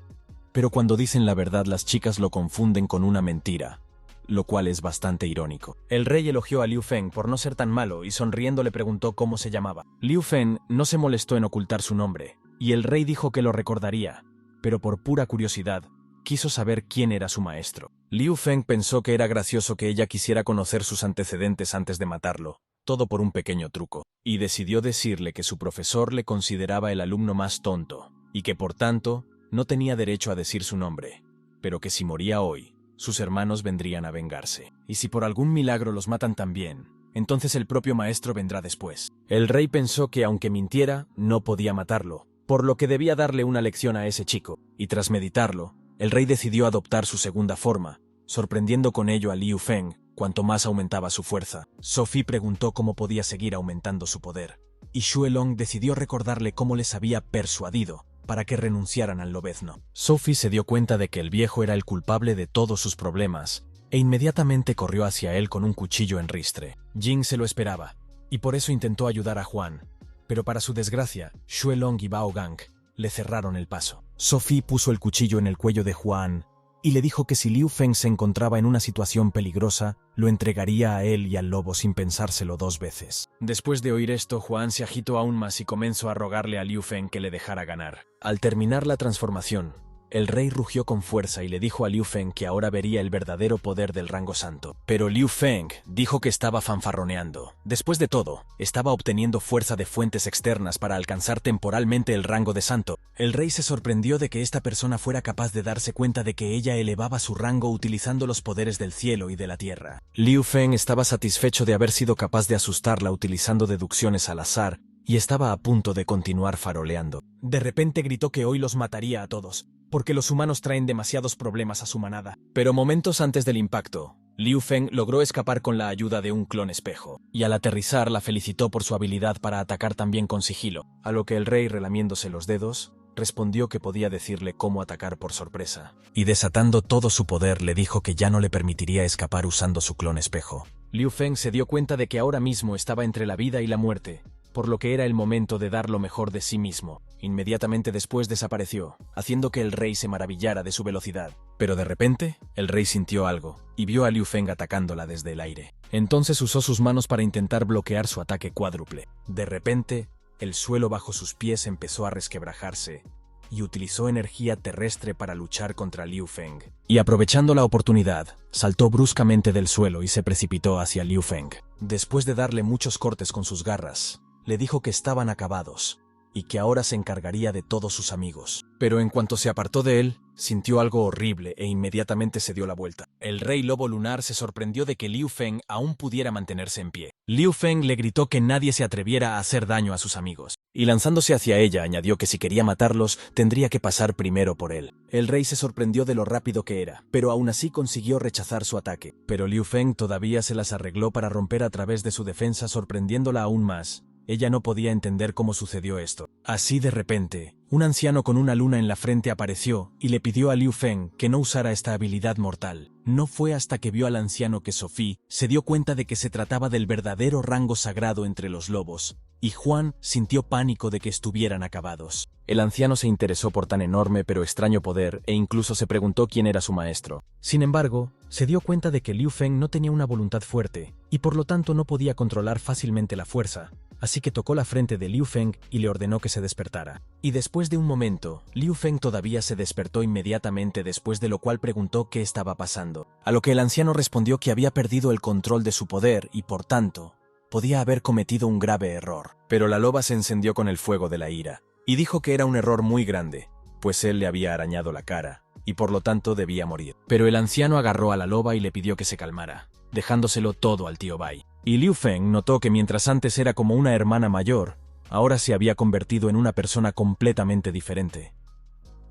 Pero cuando dicen la verdad, las chicas lo confunden con una mentira, lo cual es bastante irónico. El rey elogió a Liu Feng por no ser tan malo y sonriendo le preguntó cómo se llamaba. Liu Feng no se molestó en ocultar su nombre, y el rey dijo que lo recordaría, pero por pura curiosidad, quiso saber quién era su maestro. Liu Feng pensó que era gracioso que ella quisiera conocer sus antecedentes antes de matarlo, todo por un pequeño truco, y decidió decirle que su profesor le consideraba el alumno más tonto, y que por tanto, no tenía derecho a decir su nombre, pero que si moría hoy, sus hermanos vendrían a vengarse. Y si por algún milagro los matan también, entonces el propio maestro vendrá después. El rey pensó que aunque mintiera, no podía matarlo, por lo que debía darle una lección a ese chico, y tras meditarlo, el rey decidió adoptar su segunda forma, sorprendiendo con ello a Liu Feng, cuanto más aumentaba su fuerza. Sophie preguntó cómo podía seguir aumentando su poder, y Xue Long decidió recordarle cómo les había persuadido para que renunciaran al lobezno. Sophie se dio cuenta de que el viejo era el culpable de todos sus problemas, e inmediatamente corrió hacia él con un cuchillo en ristre. Jing se lo esperaba, y por eso intentó ayudar a Huan, pero para su desgracia, Xue Long y Bao Gang le cerraron el paso. Sophie puso el cuchillo en el cuello de Huan y le dijo que si Liu Feng se encontraba en una situación peligrosa, lo entregaría a él y al lobo sin pensárselo dos veces. Después de oír esto, Huan se agitó aún más y comenzó a rogarle a Liu Feng que le dejara ganar. Al terminar la transformación, el rey rugió con fuerza y le dijo a Liu Feng que ahora vería el verdadero poder del rango santo. Pero Liu Feng dijo que estaba fanfarroneando. Después de todo, estaba obteniendo fuerza de fuentes externas para alcanzar temporalmente el rango de santo. El rey se sorprendió de que esta persona fuera capaz de darse cuenta de que ella elevaba su rango utilizando los poderes del cielo y de la tierra. Liu Feng estaba satisfecho de haber sido capaz de asustarla utilizando deducciones al azar y estaba a punto de continuar faroleando. De repente gritó que hoy los mataría a todos, porque los humanos traen demasiados problemas a su manada. Pero momentos antes del impacto, Liu Feng logró escapar con la ayuda de un clon espejo, y al aterrizar la felicitó por su habilidad para atacar también con sigilo, a lo que el rey, relamiéndose los dedos, respondió que podía decirle cómo atacar por sorpresa, y desatando todo su poder le dijo que ya no le permitiría escapar usando su clon espejo. Liu Feng se dio cuenta de que ahora mismo estaba entre la vida y la muerte, por lo que era el momento de dar lo mejor de sí mismo. Inmediatamente después desapareció, haciendo que el rey se maravillara de su velocidad. Pero de repente, el rey sintió algo, y vio a Liu Feng atacándola desde el aire. Entonces usó sus manos para intentar bloquear su ataque cuádruple. De repente, el suelo bajo sus pies empezó a resquebrajarse, y utilizó energía terrestre para luchar contra Liu Feng. Y aprovechando la oportunidad, saltó bruscamente del suelo y se precipitó hacia Liu Feng. Después de darle muchos cortes con sus garras, le dijo que estaban acabados y que ahora se encargaría de todos sus amigos. Pero en cuanto se apartó de él, sintió algo horrible e inmediatamente se dio la vuelta. El rey lobo lunar se sorprendió de que Liu Feng aún pudiera mantenerse en pie. Liu Feng le gritó que nadie se atreviera a hacer daño a sus amigos, y lanzándose hacia ella añadió que si quería matarlos, tendría que pasar primero por él. El rey se sorprendió de lo rápido que era, pero aún así consiguió rechazar su ataque. Pero Liu Feng todavía se las arregló para romper a través de su defensa, sorprendiéndola aún más. Ella no podía entender cómo sucedió esto. Así de repente, un anciano con una luna en la frente apareció y le pidió a Liu Feng que no usara esta habilidad mortal. No fue hasta que vio al anciano que Sophie se dio cuenta de que se trataba del verdadero rango sagrado entre los lobos, y Huan sintió pánico de que estuvieran acabados. El anciano se interesó por tan enorme pero extraño poder e incluso se preguntó quién era su maestro. Sin embargo, se dio cuenta de que Liu Feng no tenía una voluntad fuerte y por lo tanto no podía controlar fácilmente la fuerza, así que tocó la frente de Liu Feng y le ordenó que se despertara. Y después de un momento, Liu Feng todavía se despertó inmediatamente, después de lo cual preguntó qué estaba pasando. A lo que el anciano respondió que había perdido el control de su poder y, por tanto, podía haber cometido un grave error. Pero la loba se encendió con el fuego de la ira y dijo que era un error muy grande, pues él le había arañado la cara y por lo tanto debía morir. Pero el anciano agarró a la loba y le pidió que se calmara, dejándoselo todo al tío Bai. Y Liu Feng notó que mientras antes era como una hermana mayor, ahora se había convertido en una persona completamente diferente.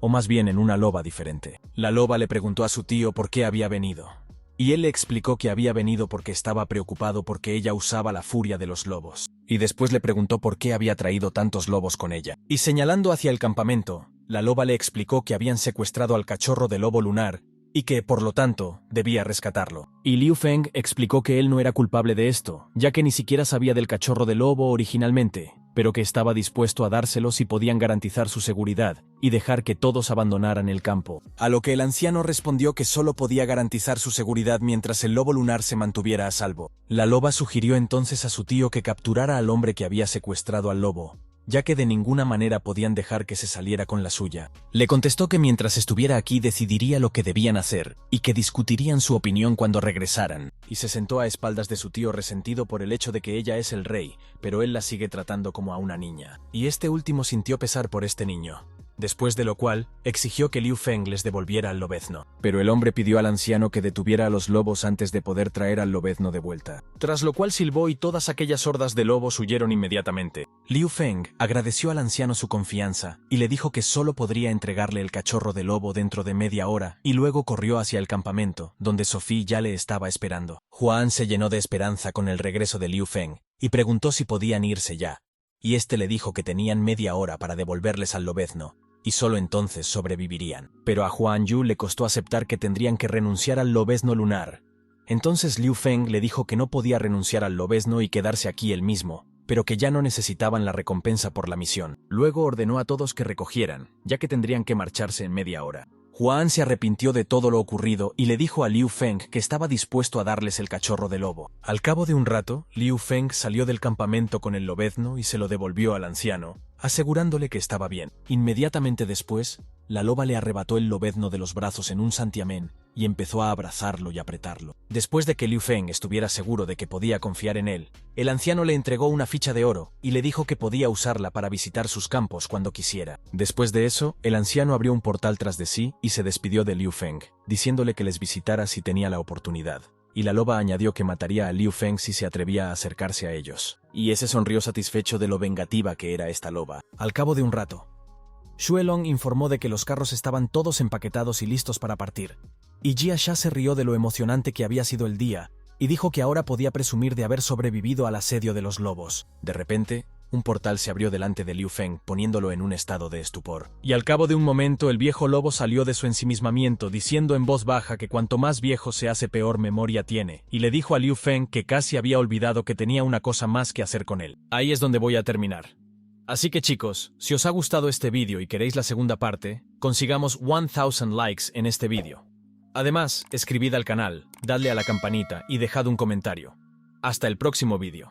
O más bien en una loba diferente. La loba le preguntó a su tío por qué había venido. Y él le explicó que había venido porque estaba preocupado porque ella usaba la furia de los lobos. Y después le preguntó por qué había traído tantos lobos con ella. Y señalando hacia el campamento, la loba le explicó que habían secuestrado al cachorro de lobo lunar y que, por lo tanto, debía rescatarlo. Y Liu Feng explicó que él no era culpable de esto, ya que ni siquiera sabía del cachorro de lobo originalmente, pero que estaba dispuesto a dárselo si podían garantizar su seguridad y dejar que todos abandonaran el campo. A lo que el anciano respondió que solo podía garantizar su seguridad mientras el lobo lunar se mantuviera a salvo. La loba sugirió entonces a su tío que capturara al hombre que había secuestrado al lobo, ya que de ninguna manera podían dejar que se saliera con la suya. Le contestó que mientras estuviera aquí decidiría lo que debían hacer, y que discutirían su opinión cuando regresaran, y se sentó a espaldas de su tío resentido por el hecho de que ella es el rey, pero él la sigue tratando como a una niña. Y este último sintió pesar por este niño. Después de lo cual, exigió que Liu Feng les devolviera al lobezno. Pero el hombre pidió al anciano que detuviera a los lobos antes de poder traer al lobezno de vuelta. Tras lo cual silbó y todas aquellas hordas de lobos huyeron inmediatamente. Liu Feng agradeció al anciano su confianza y le dijo que solo podría entregarle el cachorro de lobo dentro de media hora y luego corrió hacia el campamento, donde Sophie ya le estaba esperando. Juan se llenó de esperanza con el regreso de Liu Feng y preguntó si podían irse ya. Y este le dijo que tenían media hora para devolverles al lobezno, y solo entonces sobrevivirían. Pero a Huan Yu le costó aceptar que tendrían que renunciar al lobezno lunar. Entonces Liu Feng le dijo que no podía renunciar al lobezno y quedarse aquí él mismo, pero que ya no necesitaban la recompensa por la misión. Luego ordenó a todos que recogieran, ya que tendrían que marcharse en media hora. Juan se arrepintió de todo lo ocurrido y le dijo a Liu Feng que estaba dispuesto a darles el cachorro de lobo. Al cabo de un rato, Liu Feng salió del campamento con el lobezno y se lo devolvió al anciano, asegurándole que estaba bien. Inmediatamente después, la loba le arrebató el lobezno de los brazos en un santiamén y empezó a abrazarlo y apretarlo. Después de que Liu Feng estuviera seguro de que podía confiar en él, el anciano le entregó una ficha de oro y le dijo que podía usarla para visitar sus campos cuando quisiera. Después de eso, el anciano abrió un portal tras de sí y se despidió de Liu Feng, diciéndole que les visitara si tenía la oportunidad. Y la loba añadió que mataría a Liu Feng si se atrevía a acercarse a ellos. Y ese sonrió satisfecho de lo vengativa que era esta loba. Al cabo de un rato, Xuelong informó de que los carros estaban todos empaquetados y listos para partir. Y Jia Sha se rió de lo emocionante que había sido el día, y dijo que ahora podía presumir de haber sobrevivido al asedio de los lobos. De repente, un portal se abrió delante de Liu Feng, poniéndolo en un estado de estupor. Y al cabo de un momento el viejo lobo salió de su ensimismamiento, diciendo en voz baja que cuanto más viejo se hace peor memoria tiene, y le dijo a Liu Feng que casi había olvidado que tenía una cosa más que hacer con él. Ahí es donde voy a terminar. Así que chicos, si os ha gustado este vídeo y queréis la segunda parte, consigamos 1000 likes en este vídeo. Además, escribid al canal, dadle a la campanita y dejad un comentario. Hasta el próximo vídeo.